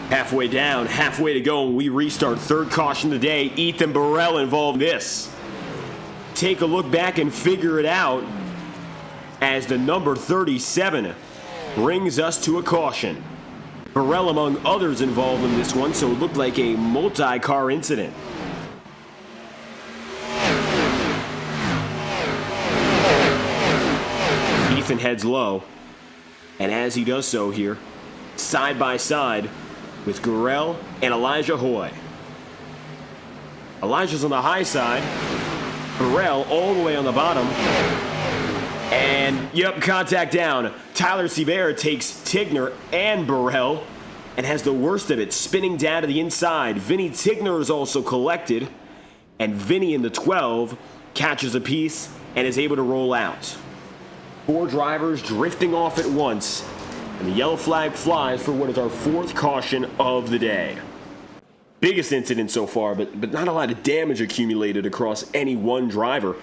Halfway down, halfway to go, and we restart. 3rd caution of the day. Ethan Burrell involved in this. Take a look back and figure it out as the number 37 brings us to a caution. Burrell, among others, involved in this one, so it looked like a multi-car incident. Ethan heads low, and as he does so here, side by side with Gurrell and Elijah Hoy. Elijah's on the high side, Burrell all the way on the bottom, and yep, contact down. Tyler Sevier takes Tigner and Burrell and has the worst of it, spinning down to the inside. Vinny Tigner is also collected, and Vinny in the 12 catches a piece and is able to roll out. 4 drivers drifting off at once, and the yellow flag flies for what is our 4th caution of the day. Biggest incident so far, but not a lot of damage accumulated across any one driver.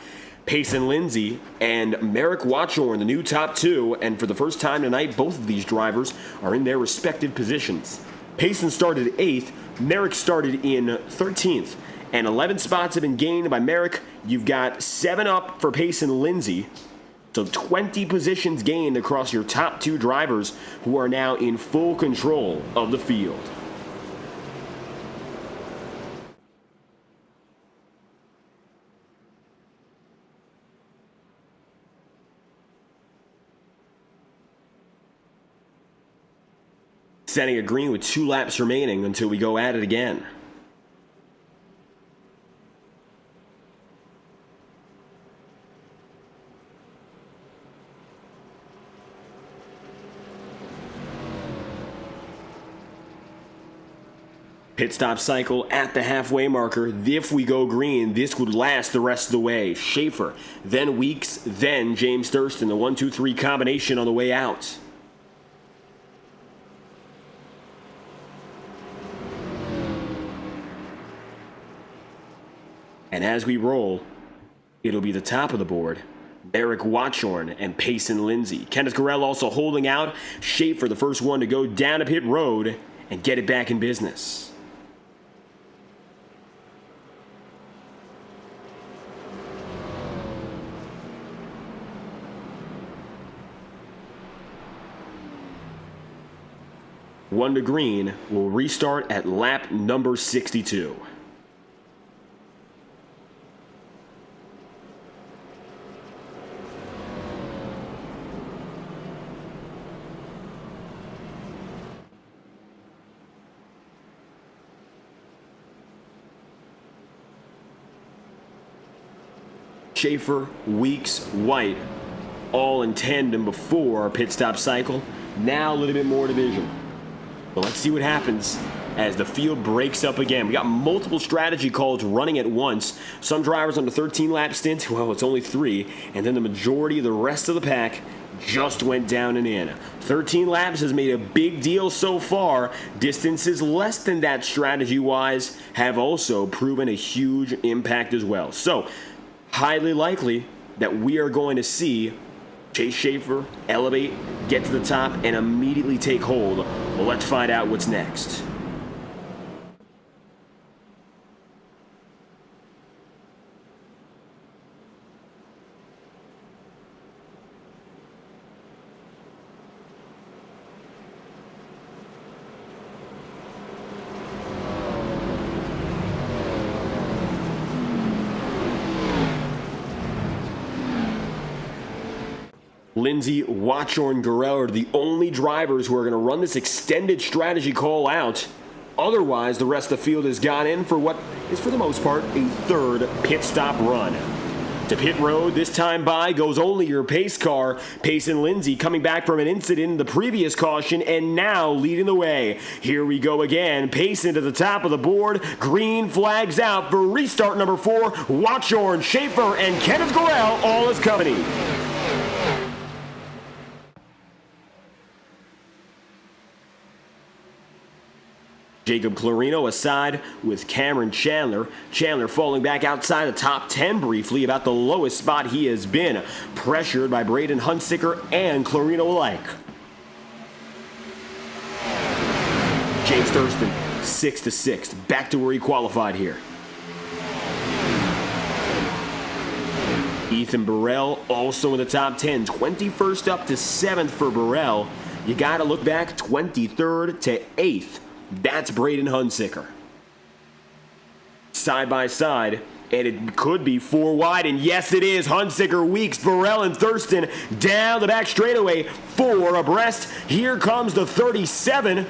Payson Lindsay and Merrick Watchorn, the new top 2, and for the first time tonight, both of these drivers are in their respective positions. Payson started 8th, Merrick started in 13th, and 11 spots have been gained by Merrick. You've got 7 up for Payson Lindsay. So 20 positions gained across your top 2 drivers who are now in full control of the field. Setting a green with 2 laps remaining until we go at it again. Pit stop cycle at the halfway marker. If we go green, this would last the rest of the way. Schaefer, then Weeks, then James Thurston. The 1-2-3 combination on the way out. And as we roll, it'll be the top of the board. Merrick Watchorn and Payson Lindsay. Kenneth Gurrell also holding out. Schaefer, the first one to go down a pit road and get it back in business. 1 to green. Will restart at lap number 62. Schaefer, Weeks, White, all in tandem before our pit stop cycle. Now a little bit more division. But let's see what happens as the field breaks up again. We got multiple strategy calls running at once. Some drivers on the 13-lap stint, well, it's only 3, and then the majority of the rest of the pack just went down and in. 13 laps has made a big deal so far. Distances less than that strategy-wise have also proven a huge impact as well. So, highly likely that we are going to see Chase Schaefer elevate, get to the top, and immediately take hold. Well, let's find out what's next. Lindsay, Watchorn, Gurrell are the only drivers who are going to run this extended strategy call out. Otherwise, the rest of the field has gone in for what is, for the most part, a third pit stop run. To pit road, this time by goes only your pace car. Pace and Lindsay coming back from an incident in the previous caution and now leading the way. Here we go again. Pace into the top of the board. Green flags out for restart number 4. Watchorn, Schaefer, and Kenneth Gurrell all as company. Jacob Clarino aside with Cameron Chandler. Chandler falling back outside the top 10 briefly, about the lowest spot he has been. Pressured by Braden Hunsicker and Clarino alike. James Thurston, 6th to 6th, back to where he qualified here. Ethan Burrell also in the top 10, 21st up to 7th for Burrell. You got to look back, 23rd to 8th. That's Braden Hunsicker. Side by side, and it could be 4 wide, and yes it is. Hunsicker, Weeks, Burrell, and Thurston down the back straightaway, 4 abreast. Here comes the 37,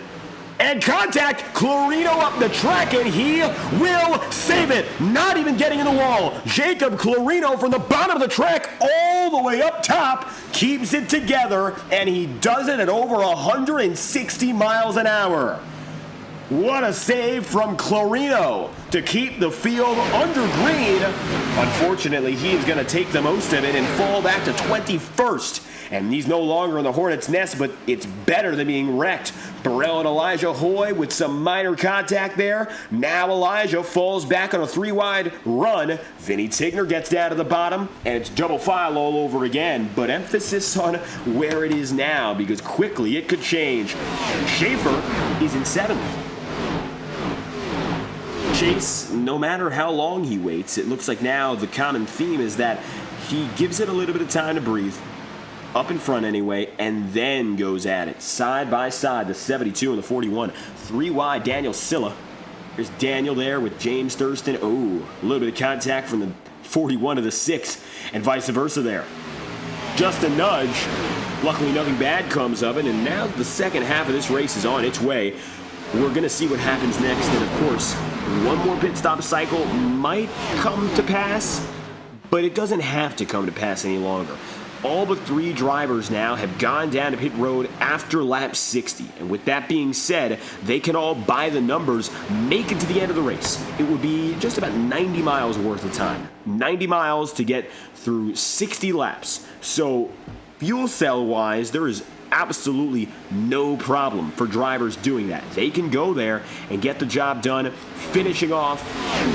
and contact. Clarino up the track, and he will save it. Not even getting in the wall. Jacob Clarino from the bottom of the track all the way up top keeps it together, and he does it at over 160 miles an hour. What a save from Clarino to keep the field under green. Unfortunately, he is going to take the most of it and fall back to 21st. And he's no longer in the Hornet's nest, but it's better than being wrecked. Burrell and Elijah Hoy with some minor contact there. Now Elijah falls back on a 3-wide run. Vinny Tigner gets down to the bottom, and it's double file all over again. But emphasis on where it is now, because quickly it could change. Schaefer is in 7th. Chase, no matter how long he waits, it looks like now the common theme is that he gives it a little bit of time to breathe, up in front anyway, and then goes at it. Side by side, the 72 and the 41. 3 wide, Daniel Silla. There's Daniel there with James Thurston. Oh, a little bit of contact from the 41 to the 6, and vice versa there. Just a nudge. Luckily, nothing bad comes of it, and now the second half of this race is on its way. We're going to see what happens next, and of course, one more pit stop cycle might come to pass, but it doesn't have to come to pass any longer. All but 3 drivers now have gone down to pit road after lap 60, and with that being said, they can all, by the numbers, make it to the end of the race. It would be just about 90 miles worth of time. 90 miles to get through 60 laps. So, fuel cell-wise, there is absolutely no problem for drivers doing that. They can go there and get the job done, finishing off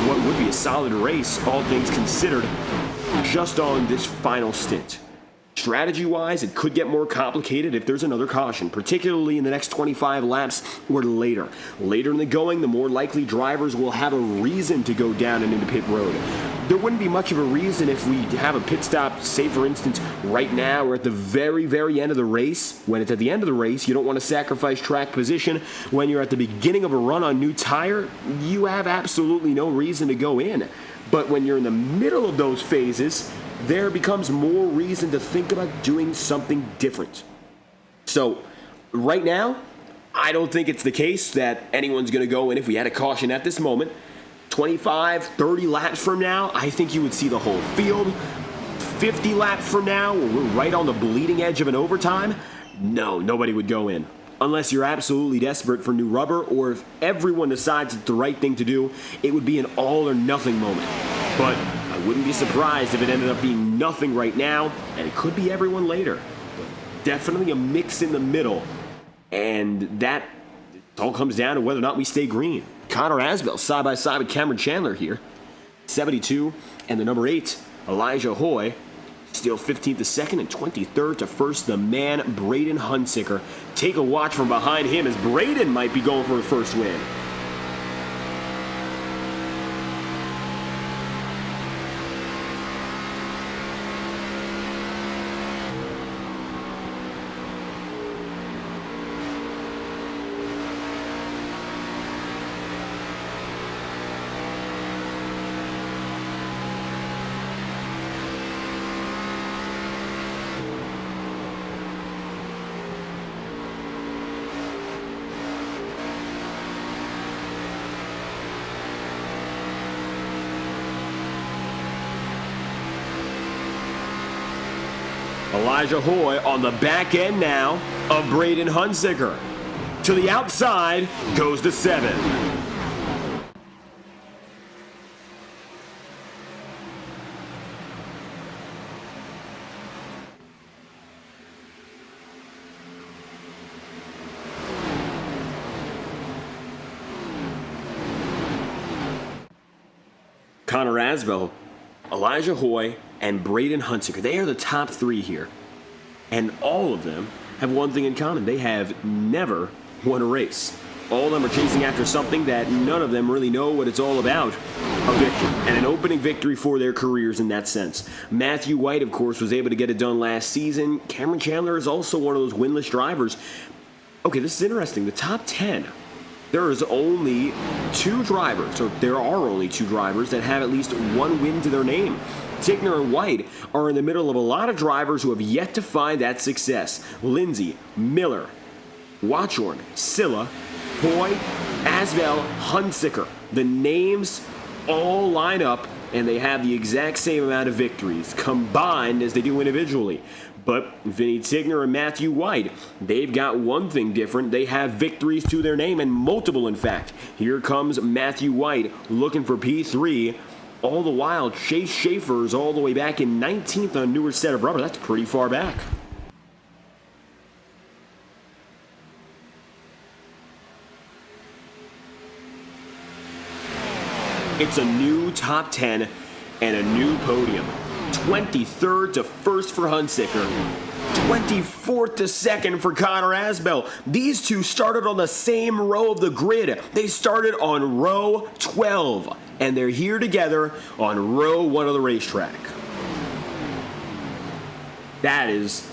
what would be a solid race, all things considered, just on this final stint. Strategy-wise, it could get more complicated if there's another caution, particularly in the next 25 laps or later. Later in the going, the more likely drivers will have a reason to go down and into pit road. There wouldn't be much of a reason if we have a pit stop, say for instance, right now or at the very, very end of the race. When it's at the end of the race, you don't want to sacrifice track position. When you're at the beginning of a run on new tire, you have absolutely no reason to go in. But when you're in the middle of those phases, there becomes more reason to think about doing something different. So, right now, I don't think it's the case that anyone's going to go in if we had a caution at this moment. 25, 30 laps from now, I think you would see the whole field. 50 laps from now, where we're right on the bleeding edge of an overtime, no, nobody would go in. Unless you're absolutely desperate for new rubber, or if everyone decides it's the right thing to do, it would be an all or nothing moment. But I wouldn't be surprised if it ended up being nothing right now, and it could be everyone later. Definitely a mix in the middle, and that all comes down to whether or not we stay green. Connor Asbell side by side with Cameron Chandler here, 72, and the number 8, Elijah Hoy, still 15th to second and 23rd to first, the man Braden Hunsicker. Take a watch from behind him as Braden might be going for a first win. Elijah Hoy on the back end now of Braden Hunsicker. To the outside goes the 7. Connor Asbell, Elijah Hoy, and Braden Hunsicker. They are the top 3 here. And all of them have one thing in common. They have never won a race. All of them are chasing after something that none of them really know what it's all about. A victory, and an opening victory for their careers in that sense. Matthew White, of course, was able to get it done last season. Cameron Chandler is also one of those winless drivers. Okay, this is interesting. The top 10. There is only 2 drivers, or there are only 2 drivers that have at least one win to their name. Tigner and White are in the middle of a lot of drivers who have yet to find that success. Lindsay, Miller, Watchorn, Silla, Hoy, Asbell, Hunsicker. The names all line up, and they have the exact same amount of victories combined as they do individually. But Vinny Tigner and Matthew White, they've got one thing different. They have victories to their name, and multiple, in fact. Here comes Matthew White looking for P3. All the while, Chase Schaefer is all the way back in 19th on a newer set of rubber. That's pretty far back. It's a new top 10 and a new podium. 23rd to first for Hunsicker. 24th to second for Connor Asbell. These two started on the same row of the grid. They started on row 12, and they're here together on row 1 of the racetrack. That is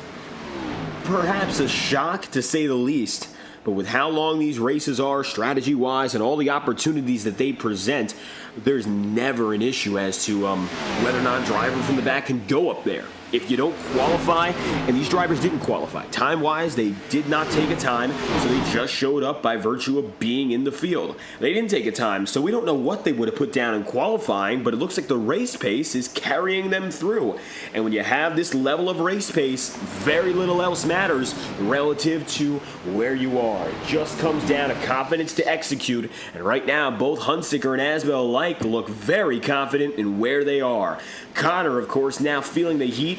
perhaps a shock to say the least, but with how long these races are strategy-wise and all the opportunities that they present, there's never an issue as to whether or not a driver from the back can go up there. If you don't qualify, and these drivers didn't qualify, time-wise, they did not take a time, so they just showed up by virtue of being in the field. They didn't take a time, so we don't know what they would have put down in qualifying, but it looks like the race pace is carrying them through. And when you have this level of race pace, very little else matters relative to where you are. It just comes down to confidence to execute, and right now, both Hunsicker and Asbell alike look very confident in where they are. Connor, of course, now feeling the heat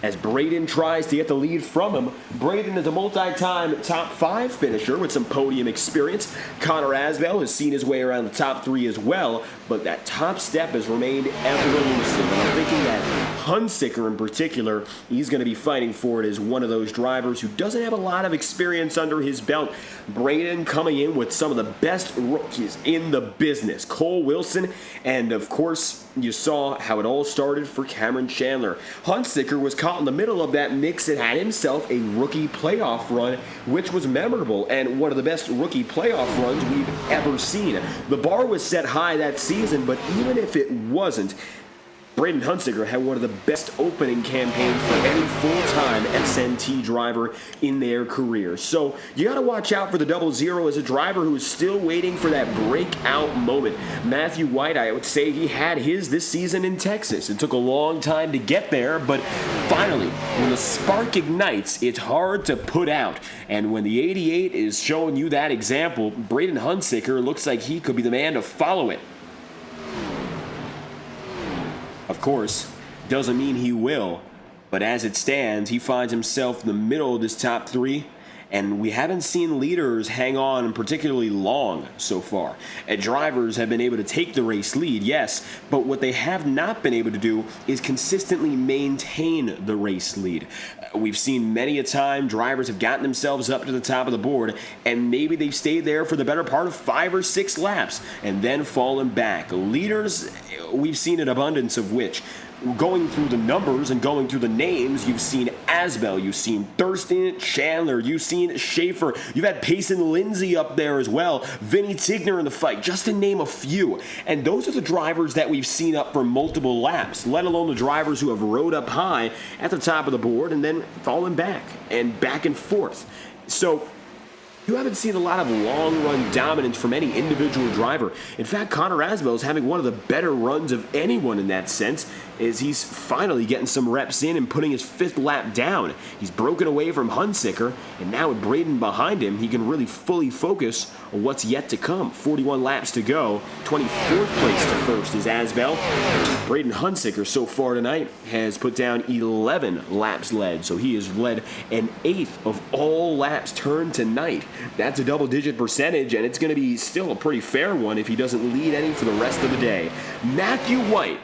as Braden tries to get the lead from him. Braden is a multi-time top 5 finisher with some podium experience. Connor Asbell has seen his way around the top 3 as well, but that top step has remained ever elusive. And I'm thinking that Hunsicker in particular, he's going to be fighting for it as one of those drivers who doesn't have a lot of experience under his belt. Braden coming in with some of the best rookies in the business. Cole Wilson, and of course, you saw how it all started for Cameron Chandler. Hunsicker was caught in the middle of that mix and had himself a rookie playoff run, which was memorable and one of the best rookie playoff runs we've ever seen. The bar was set high that season, but even if it wasn't, Braden Hunsicker had one of the best opening campaigns for any full-time SNT driver in their career. So you got to watch out for the 00 as a driver who is still waiting for that breakout moment. Matthew White, I would say he had his this season in Texas. It took a long time to get there, but finally, when the spark ignites, it's hard to put out. And when the 88 is showing you that example, Braden Hunsicker looks like he could be the man to follow it. Of course, doesn't mean he will, but as it stands, he finds himself in the middle of this top 3, and we haven't seen leaders hang on particularly long so far. And drivers have been able to take the race lead, yes, but what they have not been able to do is consistently maintain the race lead. We've seen many a time drivers have gotten themselves up to the top of the board, and maybe they've stayed there for the better part of 5 or 6 laps, and then fallen back. Leaders, we've seen an abundance of which. Going through the numbers and going through the names, you've seen Asbell, you've seen Thurston, Chandler, you've seen Schaefer, you've had Payson Lindsay up there as well, Vinny Tigner in the fight, just to name a few. And those are the drivers that we've seen up for multiple laps, let alone the drivers who have rode up high at the top of the board and then fallen back and forth. So you haven't seen a lot of long-run dominance from any individual driver. In fact, Connor Asbell is having one of the better runs of anyone in that sense, as he's finally getting some reps in and putting his 5th lap down. He's broken away from Hunsicker, and now with Braden behind him, he can really fully focus on what's yet to come. 41 laps to go. 24th place to first is Asbell. Braden Hunsicker so far tonight has put down 11 laps led, so he has led an 1/8 of all laps turned tonight. That's a double-digit percentage, and it's going to be still a pretty fair one if he doesn't lead any for the rest of the day. Matthew White,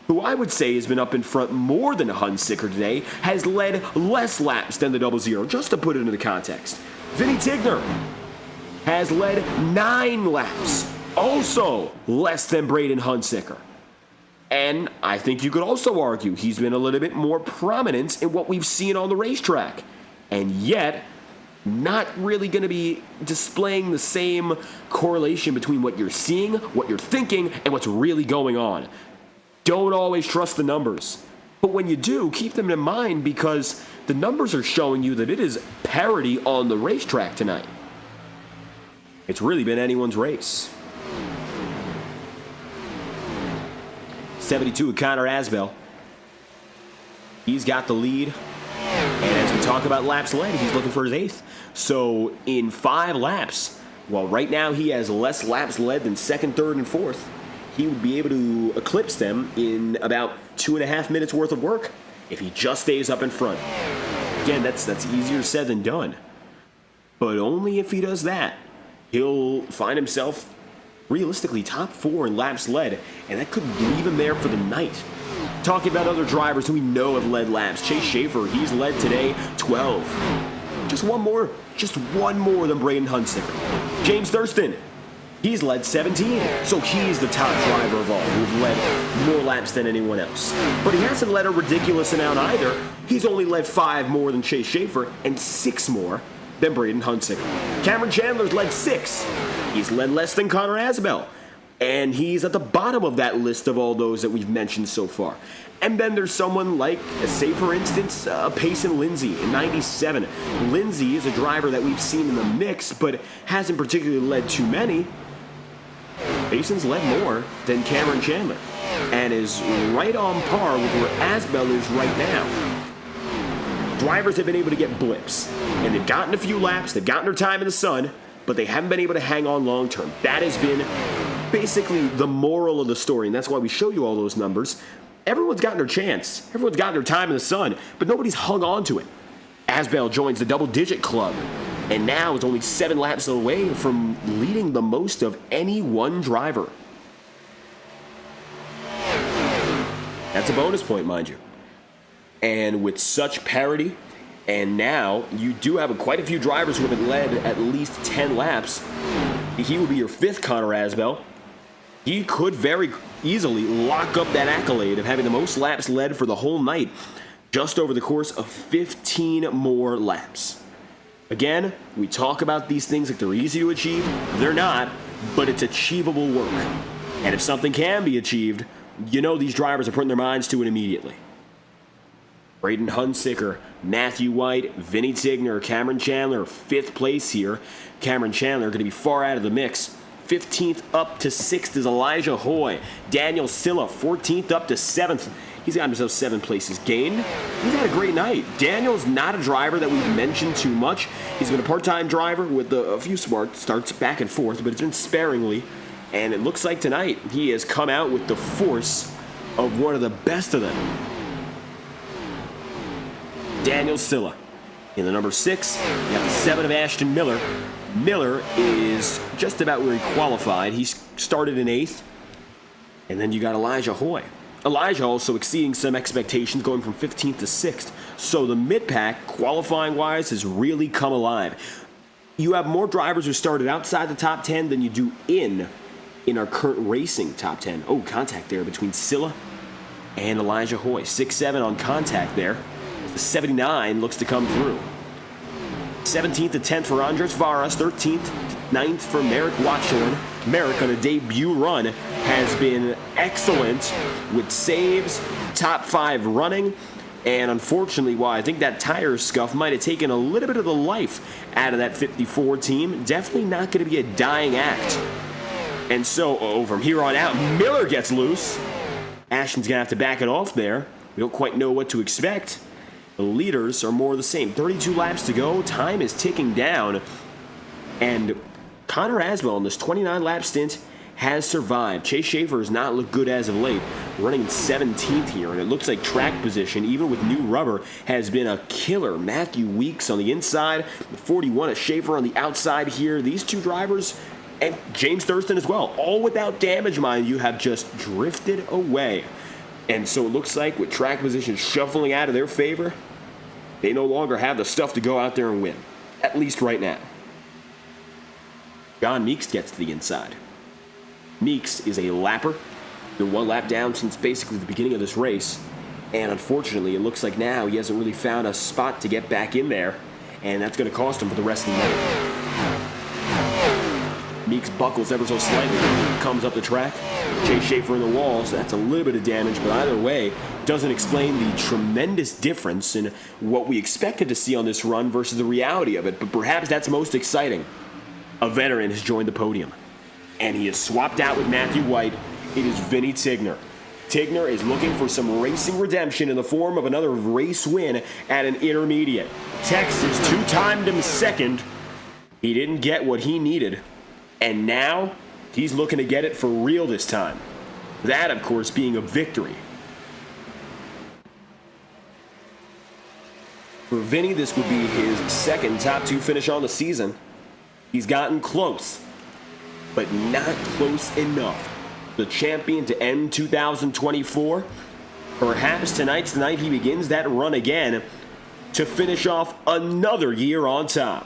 who I would say has been up in front more than Hunsicker today, has led less laps than the 00, just to put it into context. Vinny Tigner has led 9 laps, also less than Braden Hunsicker. And I think you could also argue he's been a little bit more prominent in what we've seen on the racetrack. And yet, not really going to be displaying the same correlation between what you're seeing, what you're thinking, and what's really going on. Don't always trust the numbers. But when you do, keep them in mind, because the numbers are showing you that it is parity on the racetrack tonight. It's really been anyone's race. 72 with Connor Asbell. He's got the lead. And as we talk about laps led, he's looking for his 8th. So in 5 laps, while right now he has less laps led than 2nd, 3rd, and 4th, he would be able to eclipse them in about 2.5 minutes worth of work if he just stays up in front. Again, that's easier said than done. But only if he does that, he'll find himself realistically top 4 in laps led, and that could leave him there for the night. Talking about other drivers who we know have led laps. Chase Schaefer, he's led today 12. Just one more than Braden Hunsicker. James Thurston, he's led 17, so he's the top driver of all, who's led more laps than anyone else. But he hasn't led a ridiculous amount either. He's only led 5 more than Chase Schaefer and 6 more than Braden Hunsicker. Cameron Chandler's led 6. He's led less than Connor Asbell. And he's at the bottom of that list of all those that we've mentioned so far. And then there's someone like, say for instance, Payson Lindsay in 97. Lindsay is a driver that we've seen in the mix, but hasn't particularly led too many. Payson's led more than Cameron Chandler, and is right on par with where Asbell is right now. Drivers have been able to get blips, and they've gotten a few laps, they've gotten their time in the sun, but they haven't been able to hang on long term. That has been basically the moral of the story, and that's why we show you all those numbers. Everyone's gotten their chance. Everyone's gotten their time in the sun, but nobody's hung on to it. Asbell joins the double-digit club, and now is only 7 laps away from leading the most of any one driver. That's a bonus point, mind you. And with such parity, and now you do have quite a few drivers who have led at least 10 laps. He will be your 5th Connor Asbell. He could very easily lock up that accolade of having the most laps led for the whole night, just over the course of 15 more laps. Again, we talk about these things like they're easy to achieve. They're not, but it's achievable work. And if something can be achieved, you know these drivers are putting their minds to it immediately. Braden Hunsicker, Matthew White, Vinny Tigner, Cameron Chandler, 5th place here. Cameron Chandler going to be far out of the mix. 15th up to 6th is Elijah Hoy. Daniel Silla, 14th up to 7th. He's got himself 7 places gained. He's had a great night. Daniel's not a driver that we've mentioned too much. He's been a part-time driver with a few smart starts back and forth, but it's been sparingly. And it looks like tonight he has come out with the force of one of the best of them. Daniel Silla. In the number 6, you have the 7 of Ashton Miller. Miller is just about where he qualified. He started in 8th. And then you got Elijah Hoy. Elijah also exceeding some expectations, going from 15th to 6th. So the mid-pack, qualifying-wise, has really come alive. You have more drivers who started outside the top 10 than you do in our current racing top 10. Oh, contact there between Silla and Elijah Hoy. 6-7 on contact there. The 79 looks to come through. 17th to 10th for Andres Varas. 13th to 9th for Merrick Watchorn. Merrick on a debut run has been excellent with saves, top 5 running, and unfortunately, while I think that tire scuff might have taken a little bit of the life out of that 54 team, definitely not going to be a dying act. And so, from here on out, Miller gets loose. Ashton's going to have to back it off there. We don't quite know what to expect. The leaders are more the same. 32 laps to go. Time is ticking down. And Connor Asbell in this 29-lap stint has survived. Chase Schaefer has not looked good as of late, running 17th here, and it looks like track position, even with new rubber, has been a killer. Matthew Weeks on the inside, the 41 of Schaefer on the outside here. These two drivers, and James Thurston as well, all without damage, mind you, have just drifted away. And so it looks like with track position shuffling out of their favor, they no longer have the stuff to go out there and win, at least right now. John Meeks gets to the inside. Meeks is a lapper. Been 1 lap down since basically the beginning of this race. And unfortunately, it looks like now he hasn't really found a spot to get back in there. And that's going to cost him for the rest of the night. Meeks buckles ever so slightly, comes up the track. Chase Schaefer in the wall, so that's a little bit of damage. But either way, doesn't explain the tremendous difference in what we expected to see on this run versus the reality of it. But perhaps that's most exciting. A veteran has joined the podium. And he is swapped out with Matthew White. It is Vinny Tigner. Tigner is looking for some racing redemption in the form of another race win at an intermediate. Texas 2-timed him second. He didn't get what he needed. And now, he's looking to get it for real this time. That, of course, being a victory. For Vinny, this would be his second top 2 finish on the season. He's gotten close, but not close enough. The champion to end 2024. Perhaps tonight's the night he begins that run again to finish off another year on top.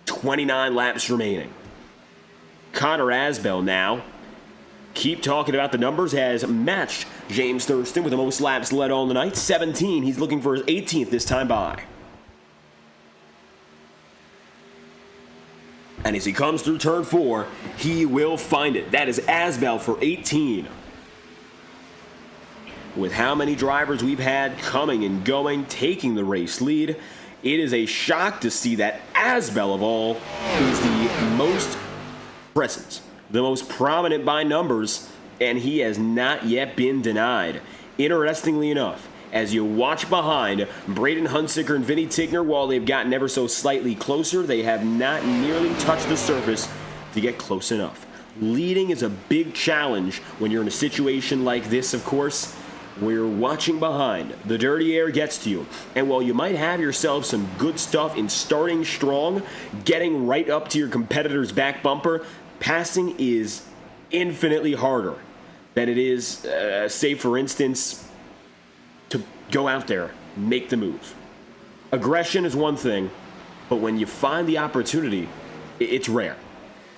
"29 laps remaining. Connor Asbell now, keep talking about the numbers, has matched James Thurston with the most laps led on the night. 17. He's looking for his 18th this time by. And as he comes through turn 4, he will find it. That is Asbell for 18. With how many drivers we've had coming and going, taking the race lead, it is a shock to see that Asbell of all is the most present, the most prominent by numbers, and he has not yet been denied. Interestingly enough, as you watch behind, Braden Hunsicker and Vinny Tigner, while they've gotten ever so slightly closer, they have not nearly touched the surface to get close enough. Leading is a big challenge when you're in a situation like this, of course, where you're watching behind. The dirty air gets to you. And while you might have yourself some good stuff in starting strong, getting right up to your competitor's back bumper, passing is infinitely harder than it is, say, for instance, to go out there, make the move. Aggression is one thing, but when you find the opportunity, it's rare.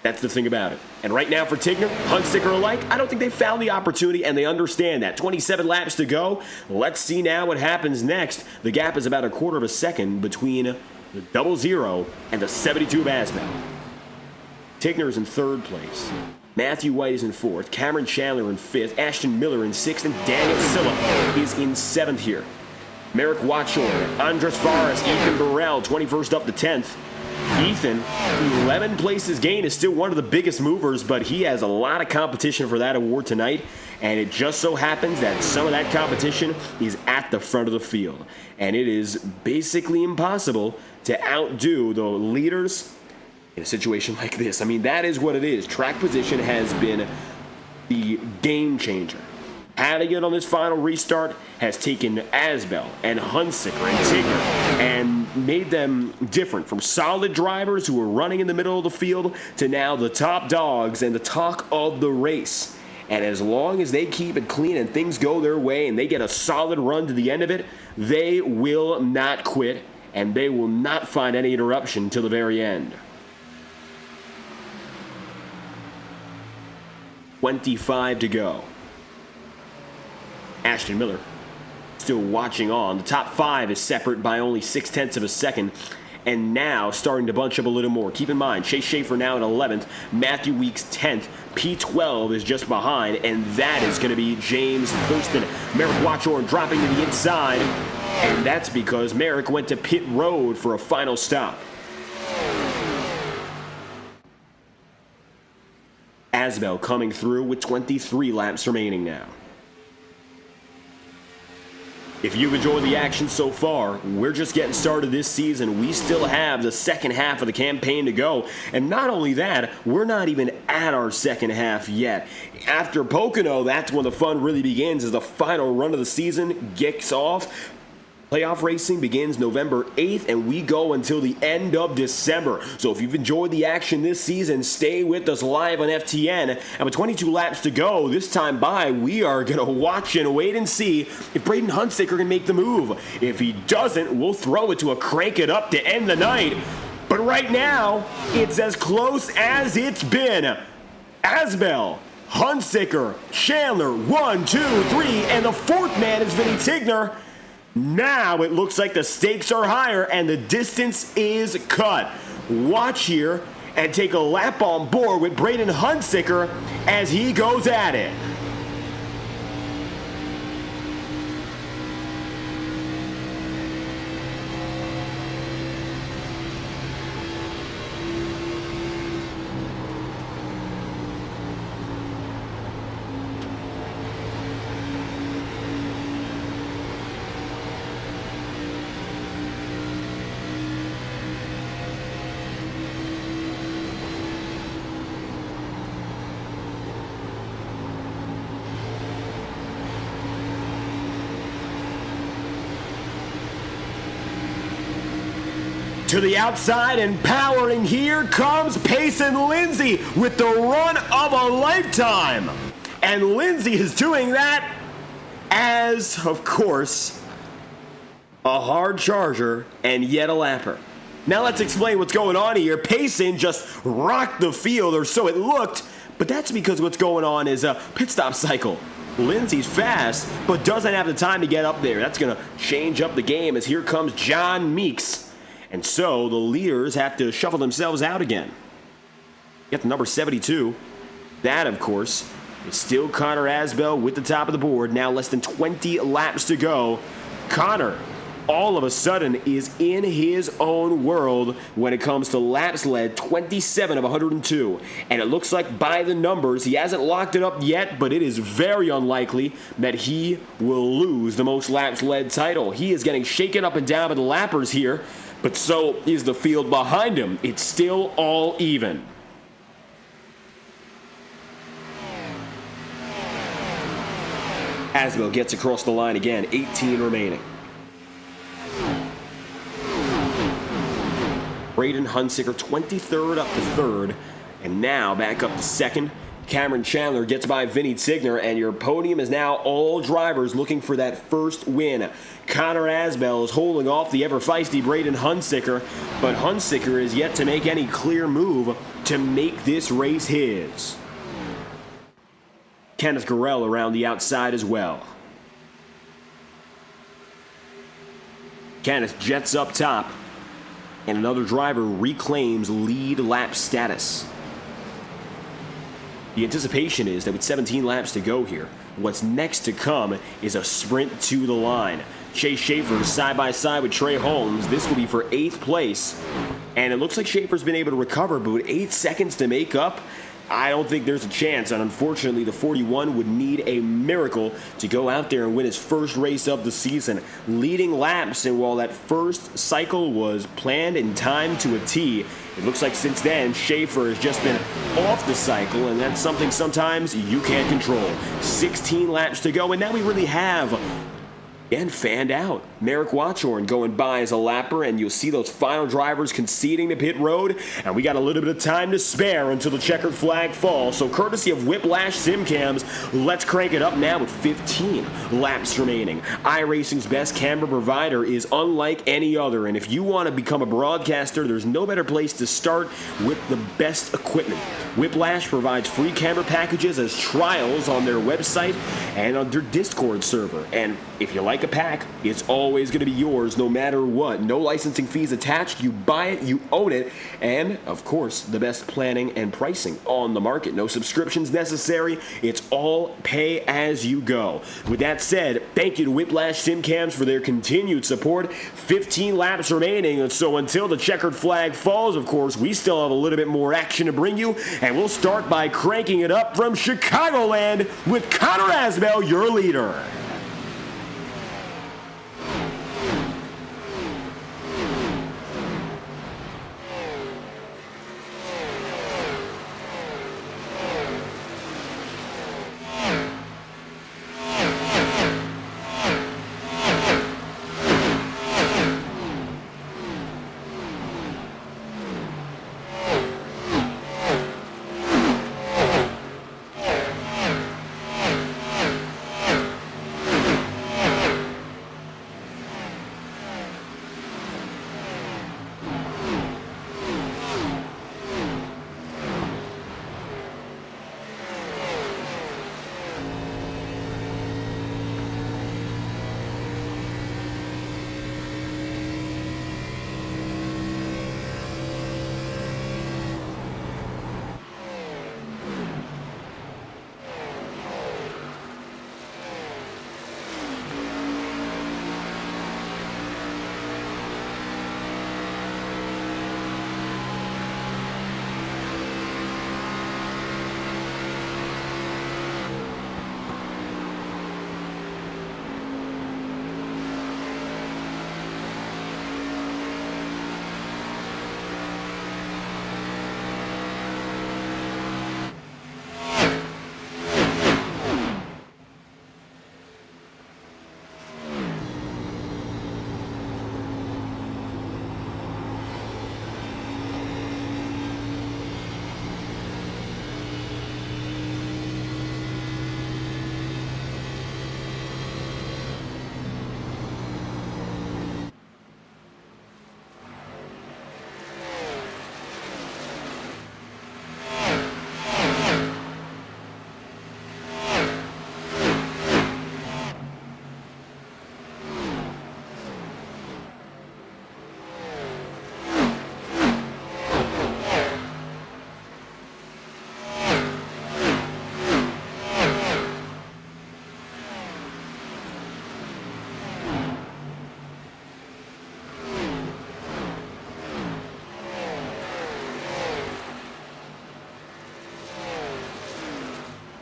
That's the thing about it. And right now for Tigner, Huntsicker alike, I don't think they found the opportunity, and they understand that. 27 laps to go. Let's see now what happens next. The gap is about a quarter of a second between the 00 and the 72 of Asbel. Tigner is in third place. Matthew White is in fourth. Cameron Chandler in fifth. Ashton Miller in sixth. And Daniel Silla is in seventh here. Merrick Watchor, Andres Fares, Ethan Burrell, 21st up to 10th. Ethan, 11 places gain, is still one of the biggest movers, but he has a lot of competition for that award tonight, and it just so happens that some of that competition is at the front of the field, and it is basically impossible to outdo the leaders in a situation like this. I mean, that is what it is. Track position has been the game changer. Having it on this final restart has taken Asbel and Huntsicker and Tigner and made them different, from solid drivers who were running in the middle of the field to now the top dogs and the talk of the race. And as long as they keep it clean and things go their way and they get a solid run to the end of it, they will not quit and they will not find any interruption until the very end. 25 to go. Ashton Miller still watching on. The top five is separate by only 0.6 of a second, and now starting to bunch up a little more. Keep in mind, Chase Schaefer now in 11th, Matthew Weeks 10th, P12 is just behind, and that is going to be James Thurston. Merrick Watchorn dropping to the inside, and that's because Merrick went to pit road for a final stop. Asbel coming through with 23 laps remaining now. If you've enjoyed the action so far, we're just getting started this season. We still have the second half of the campaign to go. And not only that, we're not even at our second half yet. After Pocono, that's when the fun really begins, as the final run of the season kicks off. Playoff racing begins November 8th, and we go until the end of December. So if you've enjoyed the action this season, stay with us live on FTN. And with 22 laps to go, this time by, we are going to watch and wait and see if Braden Huntsicker can make the move. If he doesn't, we'll throw it to a crank it up to end the night. But right now, it's as close as it's been. Asbel, Huntsicker, Chandler, 1, 2, 3, and the fourth man is Vinny Tigner. Now it looks like the stakes are higher and the distance is cut. Watch here and take a lap on board with Braden Huntsicker as he goes at it. To the outside and powering, here comes Payson Lindsay with the run of a lifetime. And Lindsay is doing that as, of course, a hard charger and yet a lapper. Now let's explain what's going on here. Payson just rocked the field, or so it looked, but that's because what's going on is a pit stop cycle. Lindsay's fast, but doesn't have the time to get up there. That's going to change up the game as here comes John Meeks. And so the leaders have to shuffle themselves out again. Get the number 72. That, of course, is still Connor Asbel with the top of the board. Now less than 20 laps to go. Connor, all of a sudden, is in his own world when it comes to laps led, 27 of 102. And it looks like by the numbers, he hasn't locked it up yet, but it is very unlikely that he will lose the most laps led title. He is getting shaken up and down by the lappers here. But so is the field behind him. It's still all even. Asbell gets across the line again, 18 remaining. Braden Hunsicker 23rd up to 3rd, and now back up to 2nd. Cameron Chandler gets by Vinny Tigner, and your podium is now all drivers looking for that first win. Connor Asbell is holding off the ever-feisty Braden Hunsicker, but Hunsicker is yet to make any clear move to make this race his. Kenneth Gorell around the outside as well. Kenneth jets up top, and another driver reclaims lead lap status. The anticipation is that with 17 laps to go here, what's next to come is a sprint to the line. Chase Schaefer side by side with Trey Holmes. This will be for 8th place. And it looks like Schaefer's been able to recover, but with 8 seconds to make up, I don't think there's a chance. And unfortunately, the 41 would need a miracle to go out there and win his first race of the season. Leading laps, and while that first cycle was planned and timed to a T, it looks like since then, Schaefer has just been off the cycle, and that's something sometimes you can't control. 16 laps to go, and now we really have and fanned out. Merrick Watchorn going by as a lapper, and you'll see those final drivers conceding to pit road, and we got a little bit of time to spare until the checkered flag falls. So courtesy of Whiplash Simcams, let's crank it up now with 15 laps remaining. iRacing's best camera provider is unlike any other, and if you want to become a broadcaster, there's no better place to start with the best equipment. Whiplash provides free camera packages as trials on their website and on their Discord server, and if you like a pack, it's always going to be yours no matter what. No licensing fees attached. You buy it, you own it, and of course, the best planning and pricing on the market. No subscriptions necessary. It's all pay as you go. With that said, thank you to Whiplash Simcams for their continued support. 15 laps remaining, and so until the checkered flag falls, of course, we still have a little bit more action to bring you, and we'll start by cranking it up from Chicagoland with Connor Asbell, your leader.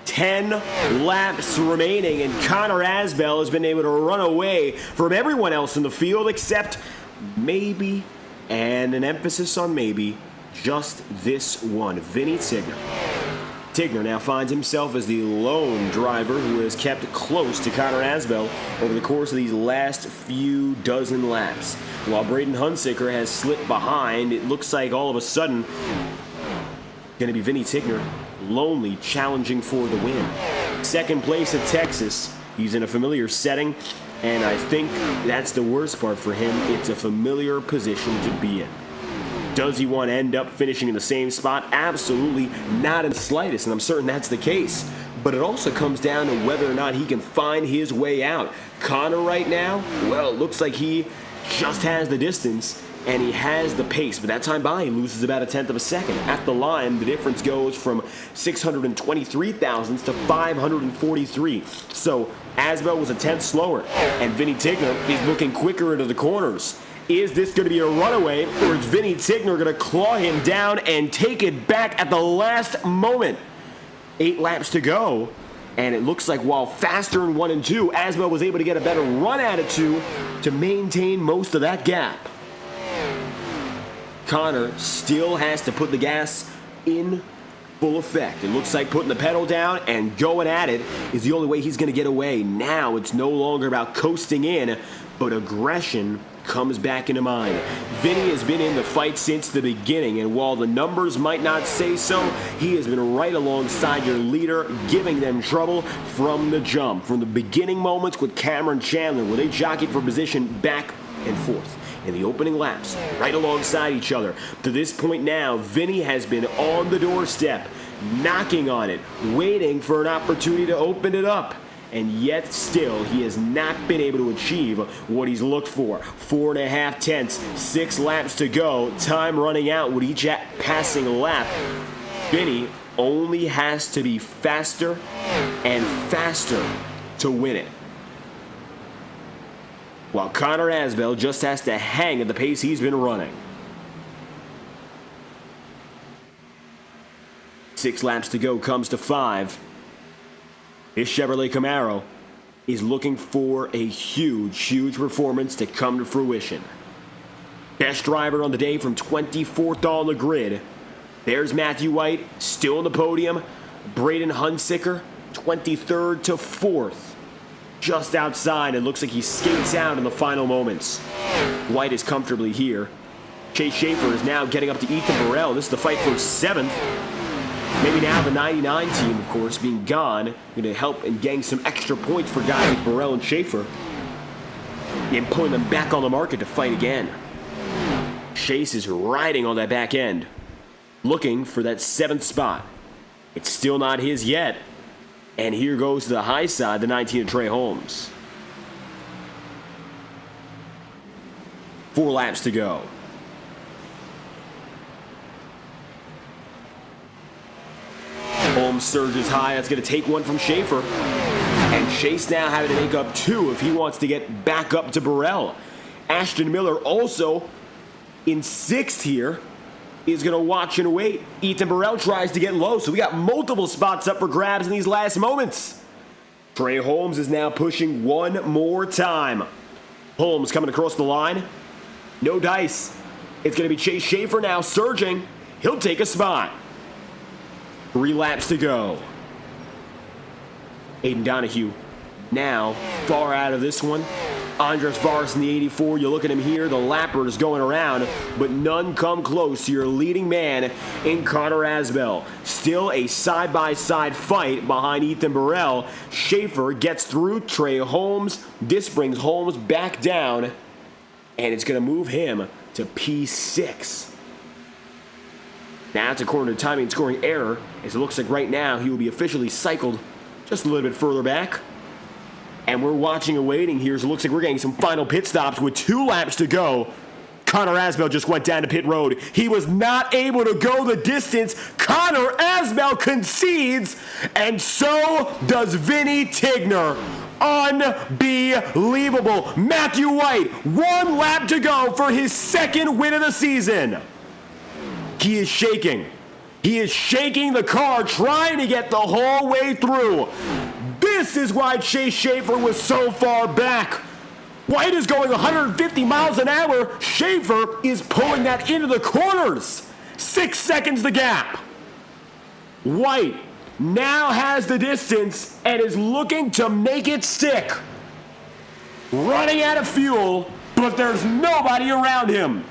Ten laps remaining, and Connor Asbell has been able to run away from everyone else in the field except maybe, and an emphasis on maybe, just this one, Vinny Tigner. Tigner now finds himself as the lone driver who has kept close to Connor Asbell over the course of these last few dozen laps. While Braden Hunsicker has slipped behind, it looks like all of a sudden going to be Vinny Tigner lonely challenging for the win. Second place at Texas. He's in a familiar setting, and I think that's the worst part for him. It's a familiar position to be in. Does he want to end up finishing in the same spot? Absolutely not in the slightest, and I'm certain that's the case. But it also comes down to whether or not he can find his way out. Connor right now, well, it looks like he just has the distance, and he has the pace. But that time by, he loses about a tenth of a second. At the line, the difference goes from 623 thousandths to 543. So Asbell was a tenth slower, and Vinny Tigner is looking quicker into the corners. Is this going to be a runaway, or is Vinny Tigner going to claw him down and take it back at the last moment? 8 laps to go, and it looks like while faster in 1 and 2, Asbell was able to get a better run at it to maintain most of that gap. Connor still has to put the gas in full effect. It looks like putting the pedal down and going at it is the only way he's going to get away. Now it's no longer about coasting in, but aggression comes back into mind. Vinny has been in the fight since the beginning, and while the numbers might not say so, he has been right alongside your leader, giving them trouble from the jump. From the beginning moments with Cameron Chandler, where they jockeyed for position back and forth in the opening laps, right alongside each other. To this point now, Vinny has been on the doorstep, knocking on it, waiting for an opportunity to open it up. And yet still, he has not been able to achieve what he's looked for. 4.5 tenths, 6 laps to go, time running out with each passing lap. Vinny only has to be faster and faster to win it, while Connor Asbell just has to hang at the pace he's been running. 6 laps to go comes to 5. This Chevrolet Camaro is looking for a huge performance to come to fruition. Best driver on the day from 24th on the grid. There's Matthew White, still on the podium. Braden Hunsicker, 23rd to 4th. Just outside, it looks like he skates out in the final moments. White is comfortably here. Chase Schaefer is now getting up to Ethan Burrell. This is the fight for 7th. Maybe now the 99 team, of course, being gone, going to help and gain some extra points for guys like Burrell and Schaefer, and putting them back on the market to fight again. Chase is riding on that back end, looking for that 7th spot. It's still not his yet, and here goes to the high side, the 19 of Trey Holmes. 4 laps to go. Holmes surges high. That's going to take one from Schaefer. And Chase now having to make up 2 if he wants to get back up to Burrell. Ashton Miller also in 6th here is going to watch and wait. Ethan Burrell tries to get low, so we got multiple spots up for grabs in these last moments. Trey Holmes is now pushing one more time. Holmes coming across the line. No dice. It's going to be Chase Schaefer now surging. He'll take a spot. 3 laps to go. Aiden Donahue now far out of this one. Andres Varas in the 84. You look at him here. The lappers going around, but none come close to your leading man in Connor Asbell. Still a side-by-side fight behind Ethan Burrell. Schaefer gets through Trey Holmes. This brings Holmes back down, and it's going to move him to P6. Now it's according to timing and scoring error, as it looks like right now he will be officially cycled just a little bit further back. And we're watching and waiting here, so it looks like we're getting some final pit stops with 2 laps to go. Connor Asbell just went down to pit road. He was not able to go the distance. Connor Asbell concedes, and so does Vinny Tigner. Unbelievable. Matthew White, 1 lap to go for his 2nd win of the season. He is shaking. He is shaking the car, trying to get the whole way through. This is why Chase Schaefer was so far back. White is going 150 miles an hour. Schaefer is pulling that into the corners. 6 seconds the gap. White now has the distance and is looking to make it stick. Running out of fuel, but there's nobody around him.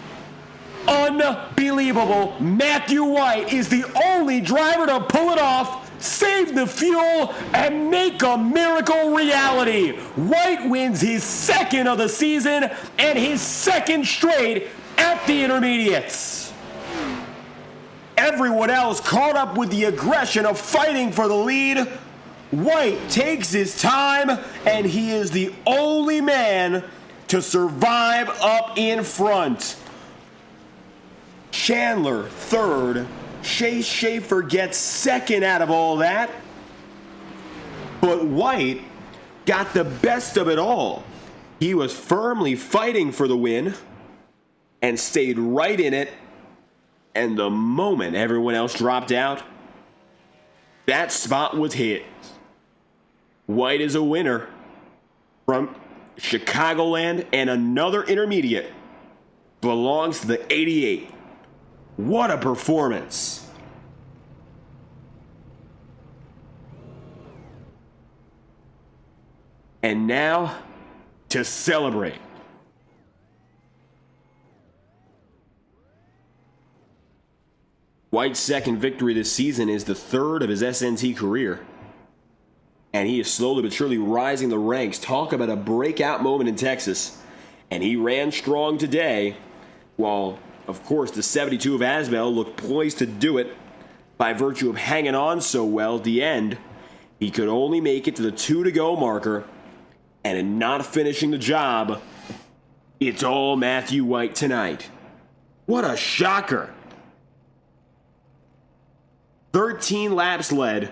Unbelievable. Matthew White is the only driver to pull it off, save the fuel, and make a miracle reality. White wins his second of the season and his second straight at the intermediates. Everyone else caught up with the aggression of fighting for the lead. White takes his time, and he is the only man to survive up in front. Chandler third. Chase Schaefer gets second out of all that. But White got the best of it all. He was firmly fighting for the win and stayed right in it. And the moment everyone else dropped out, that spot was hit. White is a winner from Chicagoland, and another intermediate belongs to the 88. What a performance. And now to celebrate. White's second victory this season is the third of his SNT career. And he is slowly but surely rising the ranks. Talk about a breakout moment in Texas. And he ran strong today, while, of course, the 72 of Asbel looked poised to do it by virtue of hanging on so well at the end. He could only make it to the 2 to go marker, and in not finishing the job, it's all Matthew White tonight. What a shocker. 13 laps led,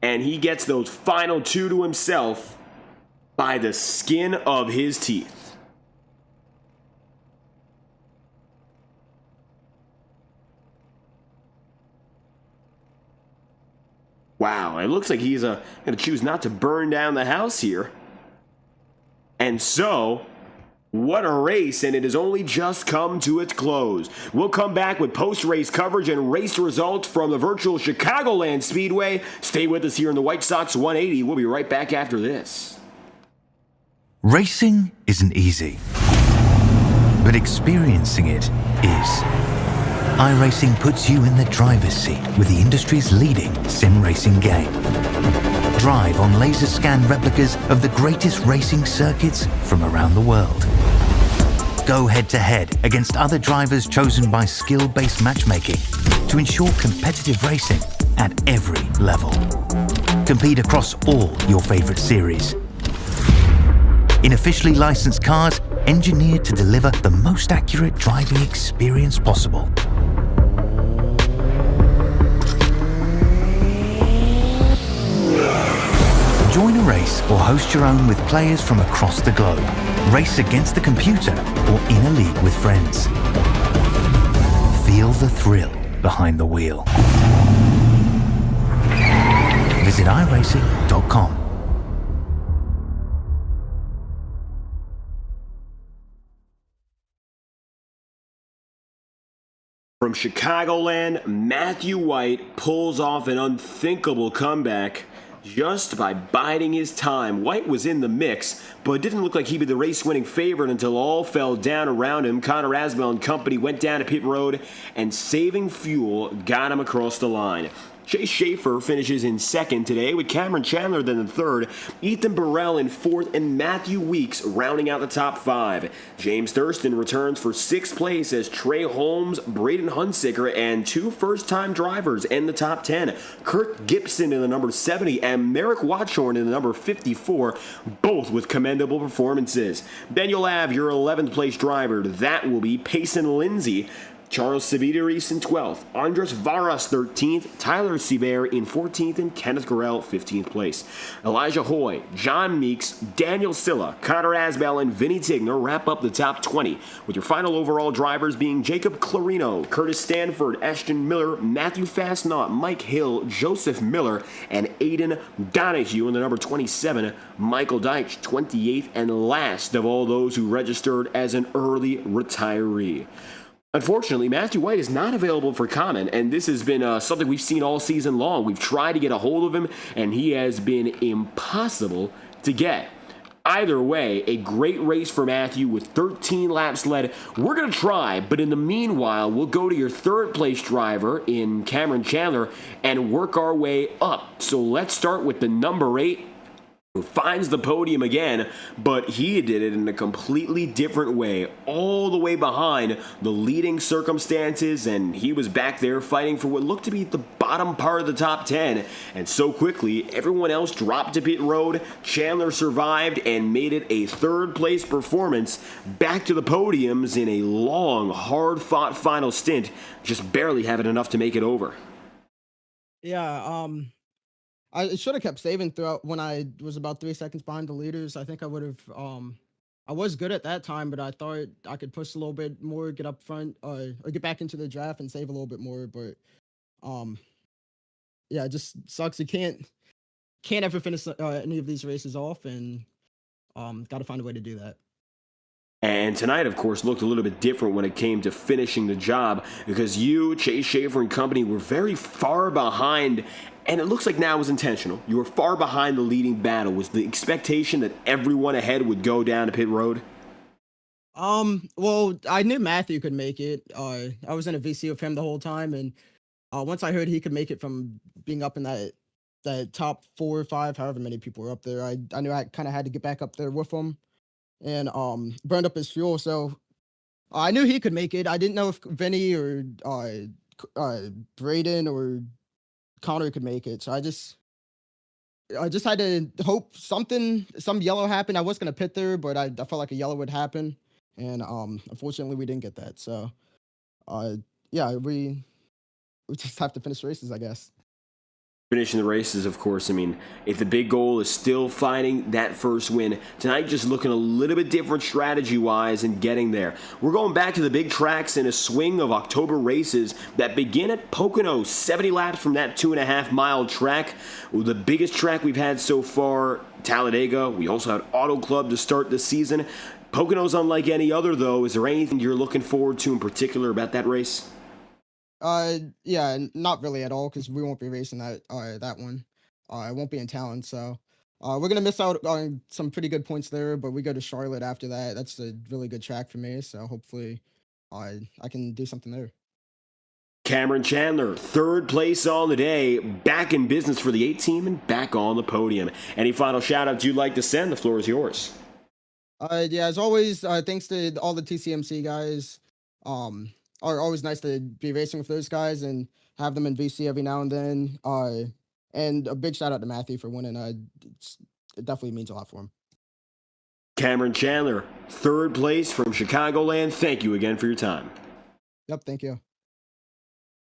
and he gets those final 2 to himself by the skin of his teeth. Wow, it looks like he's going to choose not to burn down the house here. And so, what a race, and it has only just come to its close. We'll come back with post-race coverage and race results from the virtual Chicagoland Speedway. Stay with us here in the White Sox 180. We'll be right back after this. Racing isn't easy, but experiencing it is. iRacing puts you in the driver's seat with the industry's leading sim racing game. Drive on laser scan replicas of the greatest racing circuits from around the world. Go head-to-head against other drivers chosen by skill-based matchmaking to ensure competitive racing at every level. Compete across all your favorite series. In officially licensed cars, engineered to deliver the most accurate driving experience possible. Join a race or host your own with players from across the globe. Race against the computer or in a league with friends. Feel the thrill behind the wheel. Visit iRacing.com. From Chicagoland, Matthew White pulls off an unthinkable comeback just by biding his time. White was in the mix, but it didn't look like he'd be the race-winning favorite until all fell down around him. Connor Asbel and company went down to pit road, and saving fuel got him across the line. Chase Schaefer finishes in second today, with Cameron Chandler then in third, Ethan Burrell in fourth, and Matthew Weeks rounding out the top 5. James Thurston returns for 6th place as Trey Holmes, Braden Hunsicker, and 2 first-time drivers end the top 10. Kurt Gibson in the number 70 and Merrick Watchorn in the number 54, both with commendable performances. Then you'll have your 11th place driver. That will be Payson Lindsay. Charles Savideris in 12th, Andres Varas 13th, Tyler Seabear in 14th, and Kenneth Gorell 15th place. Elijah Hoy, John Meeks, Daniel Silla, Connor Asbel, and Vinny Tigner wrap up the top 20, with your final overall drivers being Jacob Clarino, Curtis Stanford, Ashton Miller, Matthew Fastnaught, Mike Hill, Joseph Miller, and Aiden Donahue in the number 27, Michael Deitch 28th, and last of all those who registered as an early retiree. Unfortunately, Matthew White is not available for comment, and this has been something we've seen all season long. We've tried to get a hold of him, and he has been impossible to get. Either way, a great race for Matthew with 13 laps led. We're going to try, but in the meanwhile, we'll go to your third place driver in Cameron Chandler and work our way up. So let's start with the number 8. Who finds the podium again, but he did it in a completely different way, all the way behind the leading circumstances, and he was back there fighting for what looked to be the bottom part of the top 10, and so quickly, everyone else dropped to pit road. Chandler survived and made it a third-place performance, back to the podiums in a long, hard-fought final stint, just barely having enough to make it over. Yeah, I should have kept saving throughout when I was about 3 seconds behind the leaders. I think I would have. I was good at that time, but I thought I could push a little bit more, get up front, or get back into the draft and save a little bit more. But, yeah, it just sucks. You can't ever finish any of these races off, and got to find a way to do that. And tonight, of course, looked a little bit different when it came to finishing the job because you, Chase Schaefer, and company were very far behind, and it looks like now it was intentional. You were far behind the leading battle. Was the expectation that everyone ahead would go down to pit road? Well, I knew Matthew could make it. I was in a VC with him the whole time, and once I heard he could make it from being up in that top 4 or 5, however many people were up there, I knew I kind of had to get back up there with him and burned up his fuel. So I knew he could make it. I didn't know if Vinny or Braden or Connor could make it. So I just had to hope some yellow happened. I was gonna pit there, but I felt like a yellow would happen, and unfortunately we didn't get that. So yeah, we just have to finish races, I guess. Finishing the races, of course. I mean, if the big goal is still finding that first win, tonight just looking a little bit different strategy-wise and getting there. We're going back to the big tracks in a swing of October races that begin at Pocono, 70 laps from that 2.5-mile track. The biggest track we've had so far, Talladega. We also had Auto Club to start the season. Pocono's unlike any other, though. Is there anything you're looking forward to in particular about that race? Yeah, not really at all, because we won't be racing that one. I won't be in town, so we're gonna miss out on some pretty good points there. But we go to Charlotte after that. That's a really good track for me, so hopefully, I can do something there. Cameron Chandler, third place on the day, back in business for the 8 team and back on the podium. Any final shout-outs you'd like to send? The floor is yours. Yeah, as always, thanks to all the TCMC guys. Are always nice to be racing with those guys and have them in VC every now and then. And a big shout out to Matthew for winning. It definitely means a lot for him. Cameron Chandler, third place from Chicagoland. Thank you again for your time. Yep, thank you.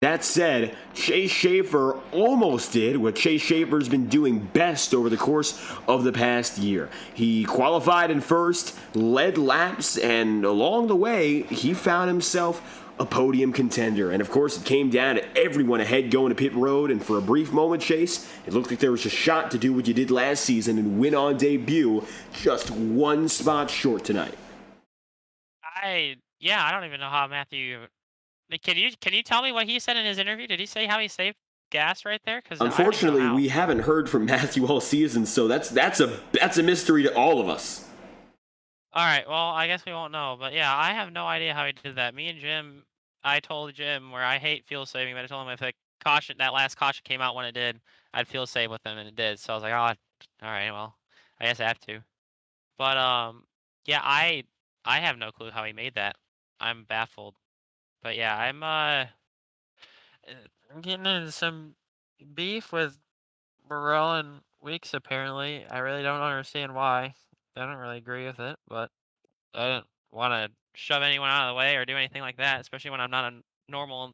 That said, Chase Schaefer almost did what Chase Schaefer's been doing best over the course of the past year. He qualified in first, led laps, and along the way, he found himself a podium contender. And of course, it came down to everyone ahead going to pit road, and for a brief moment, Chase, it looked like there was a shot to do what you did last season and win on debut, just one spot short tonight. I don't even know how Matthew... Can you tell me what he said in his interview? Did he say how he saved gas right there? Because unfortunately, we haven't heard from Matthew all season, so that's a mystery to all of us. All right, well, I guess we won't know. But yeah, I have no idea how he did that. Me and Jim, I told Jim where I hate fuel saving, but I told him if that last caution came out when it did, I'd feel safe with him, and it did. So I was like, oh, all right, well, I guess I have to. But yeah, I have no clue how he made that. I'm baffled. But yeah, I'm getting into some beef with Burrell and Weeks, apparently. I really don't understand why. I don't really agree with it, but I don't want to shove anyone out of the way or do anything like that, especially when I'm not a normal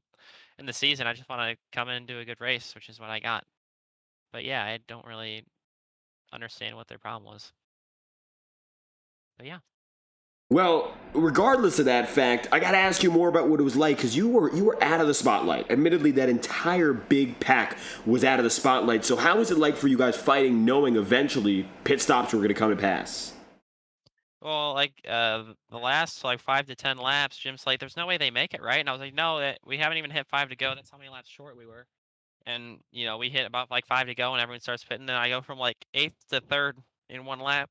in the season. I just want to come in and do a good race, which is what I got. But yeah, I don't really understand what their problem was. But yeah. Well, regardless of that fact, I got to ask you more about what it was like, because you were out of the spotlight. Admittedly, that entire big pack was out of the spotlight. So how was it like for you guys fighting, knowing eventually pit stops were going to come to pass? Well, like, the last, like, 5 to 10 laps, Jim's like, "There's no way they make it, right?" And I was like, "No, we haven't even hit 5 to go. That's how many laps short we were." And, we hit about, like, 5 to go, and everyone starts pitting, and I go from, like, 8th to 3rd in 1 lap.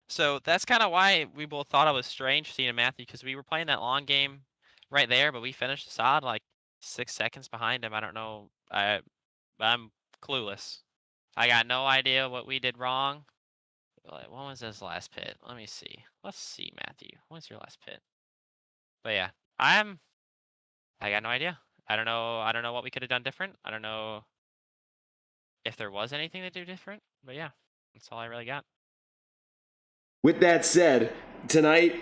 So, that's kinda why we both thought it was strange seeing Matthew, because we were playing that long game right there, but we finished solid, like, 6 seconds behind him. I don't know. I'm clueless. I got no idea what we did wrong. Like, when was his last pit? Let me see. Let's see, Matthew. When's your last pit? But yeah, I got no idea. I don't know what we could have done different. I don't know if there was anything to do different. But yeah, that's all I really got. With that said, tonight,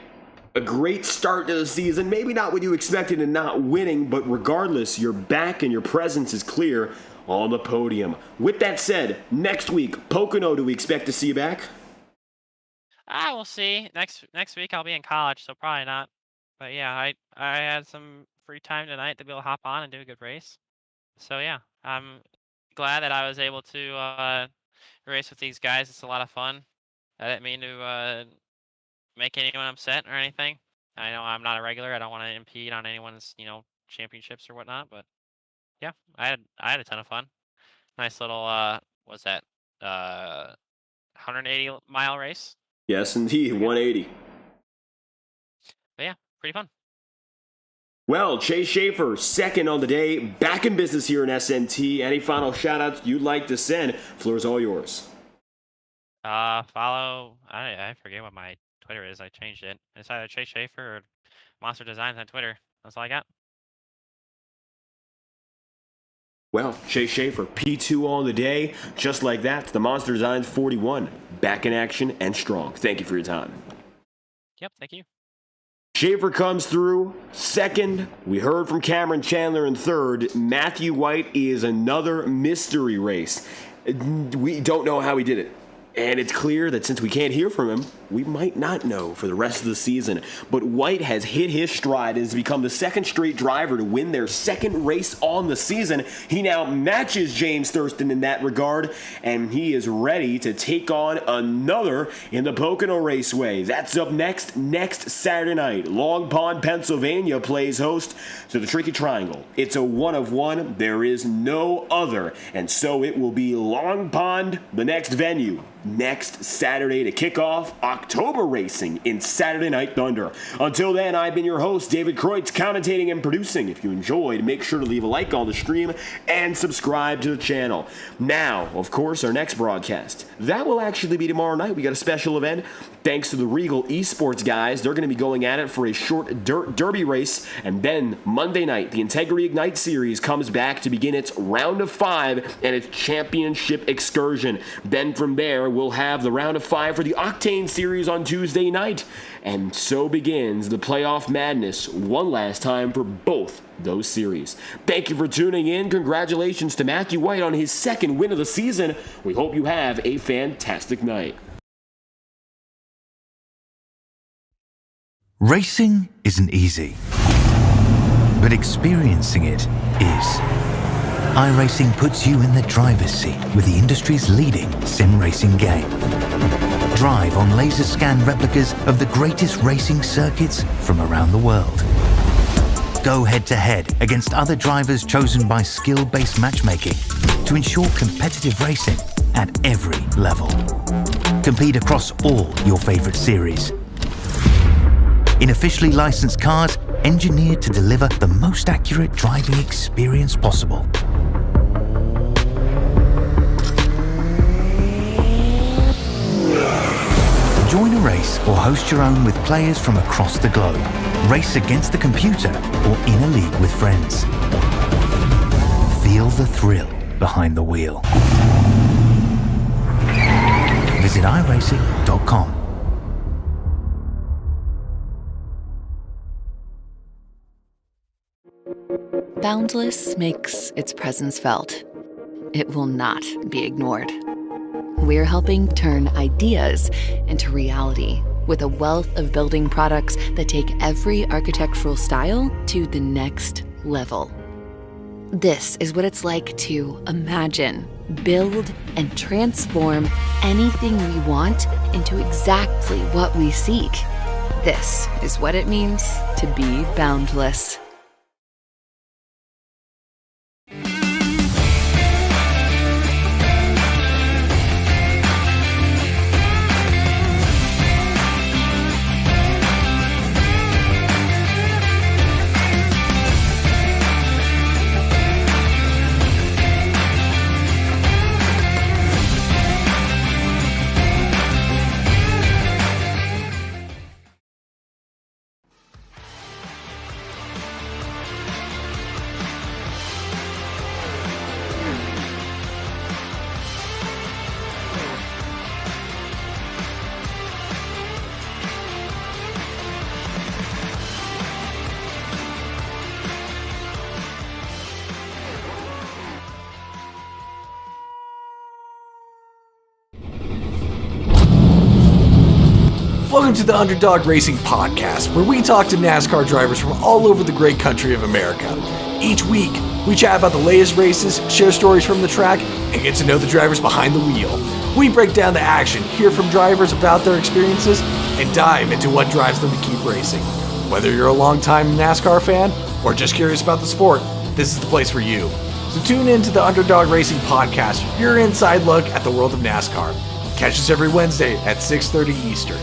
a great start to the season. Maybe not what you expected and not winning, but regardless, you're back and your presence is clear on the podium. With that said, next week, Pocono, do we expect to see you back? We'll see. Next week I'll be in college, so probably not. But yeah, I had some free time tonight to be able to hop on and do a good race. So yeah, I'm glad that I was able to race with these guys. It's a lot of fun. I didn't mean to make anyone upset or anything. I know I'm not a regular. I don't want to impede on anyone's championships or whatnot. But yeah, I had a ton of fun. Nice little what's that 180-mile race. Yes, indeed, 180. But yeah, pretty fun. Well, Chase Schaefer, second on the day, back in business here in SNT. Any final shout-outs you'd like to send? Floor's all yours. Follow. I forget what my Twitter is. I changed it. It's either Chase Schaefer or Monster Designs on Twitter. That's all I got. Well, Chase Schaefer, P2 on the day. Just like that, the Monster Designs 41. Back in action and strong. Thank you for your time. Yep, thank you. Schaefer comes through second. We heard from Cameron Chandler in third. Matthew White is another mystery race. We don't know how he did it. And it's clear that since we can't hear from him, we might not know for the rest of the season. But White has hit his stride and has become the second straight driver to win their second race on the season. He now matches James Thurston in that regard, and he is ready to take on another in the Pocono Raceway. That's up next Saturday night. Long Pond, Pennsylvania plays host to the Tricky Triangle. It's a one of one. There is no other. And so it will be Long Pond, the next venue, next Saturday to kick off October racing in Saturday Night Thunder. Until then, I've been your host, David Kreutz, commentating and producing. If you enjoyed, make sure to leave a like on the stream and subscribe to the channel. Now, of course, our next broadcast. That will actually be tomorrow night. We got a special event thanks to the Regal Esports guys. They're going to be going at it for a short dirt derby race. And then Monday night, the Integrity Ignite Series comes back to begin its round of 5 and its championship excursion. Then from there, we'll have the round of 5 for the Octane Series on Tuesday night. And so begins the playoff madness one last time for both those series. Thank you for tuning in. Congratulations to Matthew White on his second win of the season. We hope you have a fantastic night. Racing isn't easy, but experiencing it is. iRacing puts you in the driver's seat with the industry's leading sim racing game. Drive on laser scan replicas of the greatest racing circuits from around the world. Go head-to-head against other drivers chosen by skill-based matchmaking to ensure competitive racing at every level. Compete across all your favorite series. In officially licensed cars, engineered to deliver the most accurate driving experience possible. Join a race or host your own with players from across the globe. Race against the computer or in a league with friends. Feel the thrill behind the wheel. Visit iRacing.com. Boundless makes its presence felt. It will not be ignored. We're helping turn ideas into reality with a wealth of building products that take every architectural style to the next level. This is what it's like to imagine, build, and transform anything we want into exactly what we seek. This is what it means to be boundless. Welcome to the Underdog Racing Podcast, where we talk to NASCAR drivers from all over the great country of America. Each week, we chat about the latest races, share stories from the track, and get to know the drivers behind the wheel. We break down the action, hear from drivers about their experiences, and dive into what drives them to keep racing. Whether you're a longtime NASCAR fan or just curious about the sport, this is the place for you. So tune in to the Underdog Racing Podcast, your inside look at the world of NASCAR. Catch us every Wednesday at 6:30 Eastern.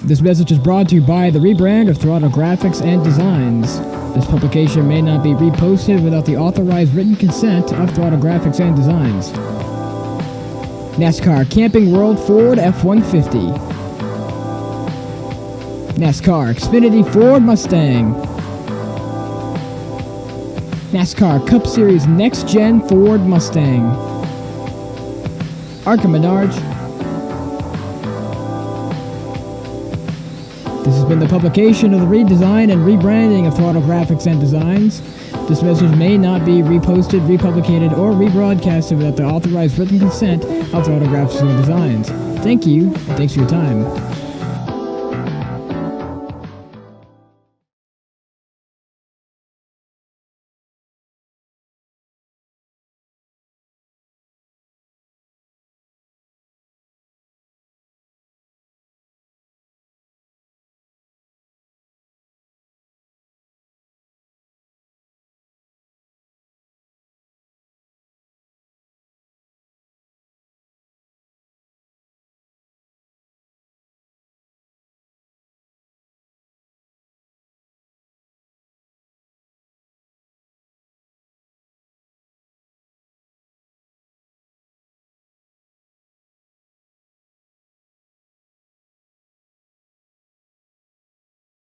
This message is brought to you by the rebrand of Throttle Graphics and Designs. This publication may not be reposted without the authorized written consent of Throttle Graphics and Designs. NASCAR Camping World Ford F-150. NASCAR Xfinity Ford Mustang. NASCAR Cup Series Next-Gen Ford Mustang. Arca Menards. This has been the publication of the redesign and rebranding of Throttle Graphics and Designs. This message may not be reposted, republicated, or rebroadcasted without the authorized written consent of Throttle Graphics and Designs. Thank you, and thanks for your time.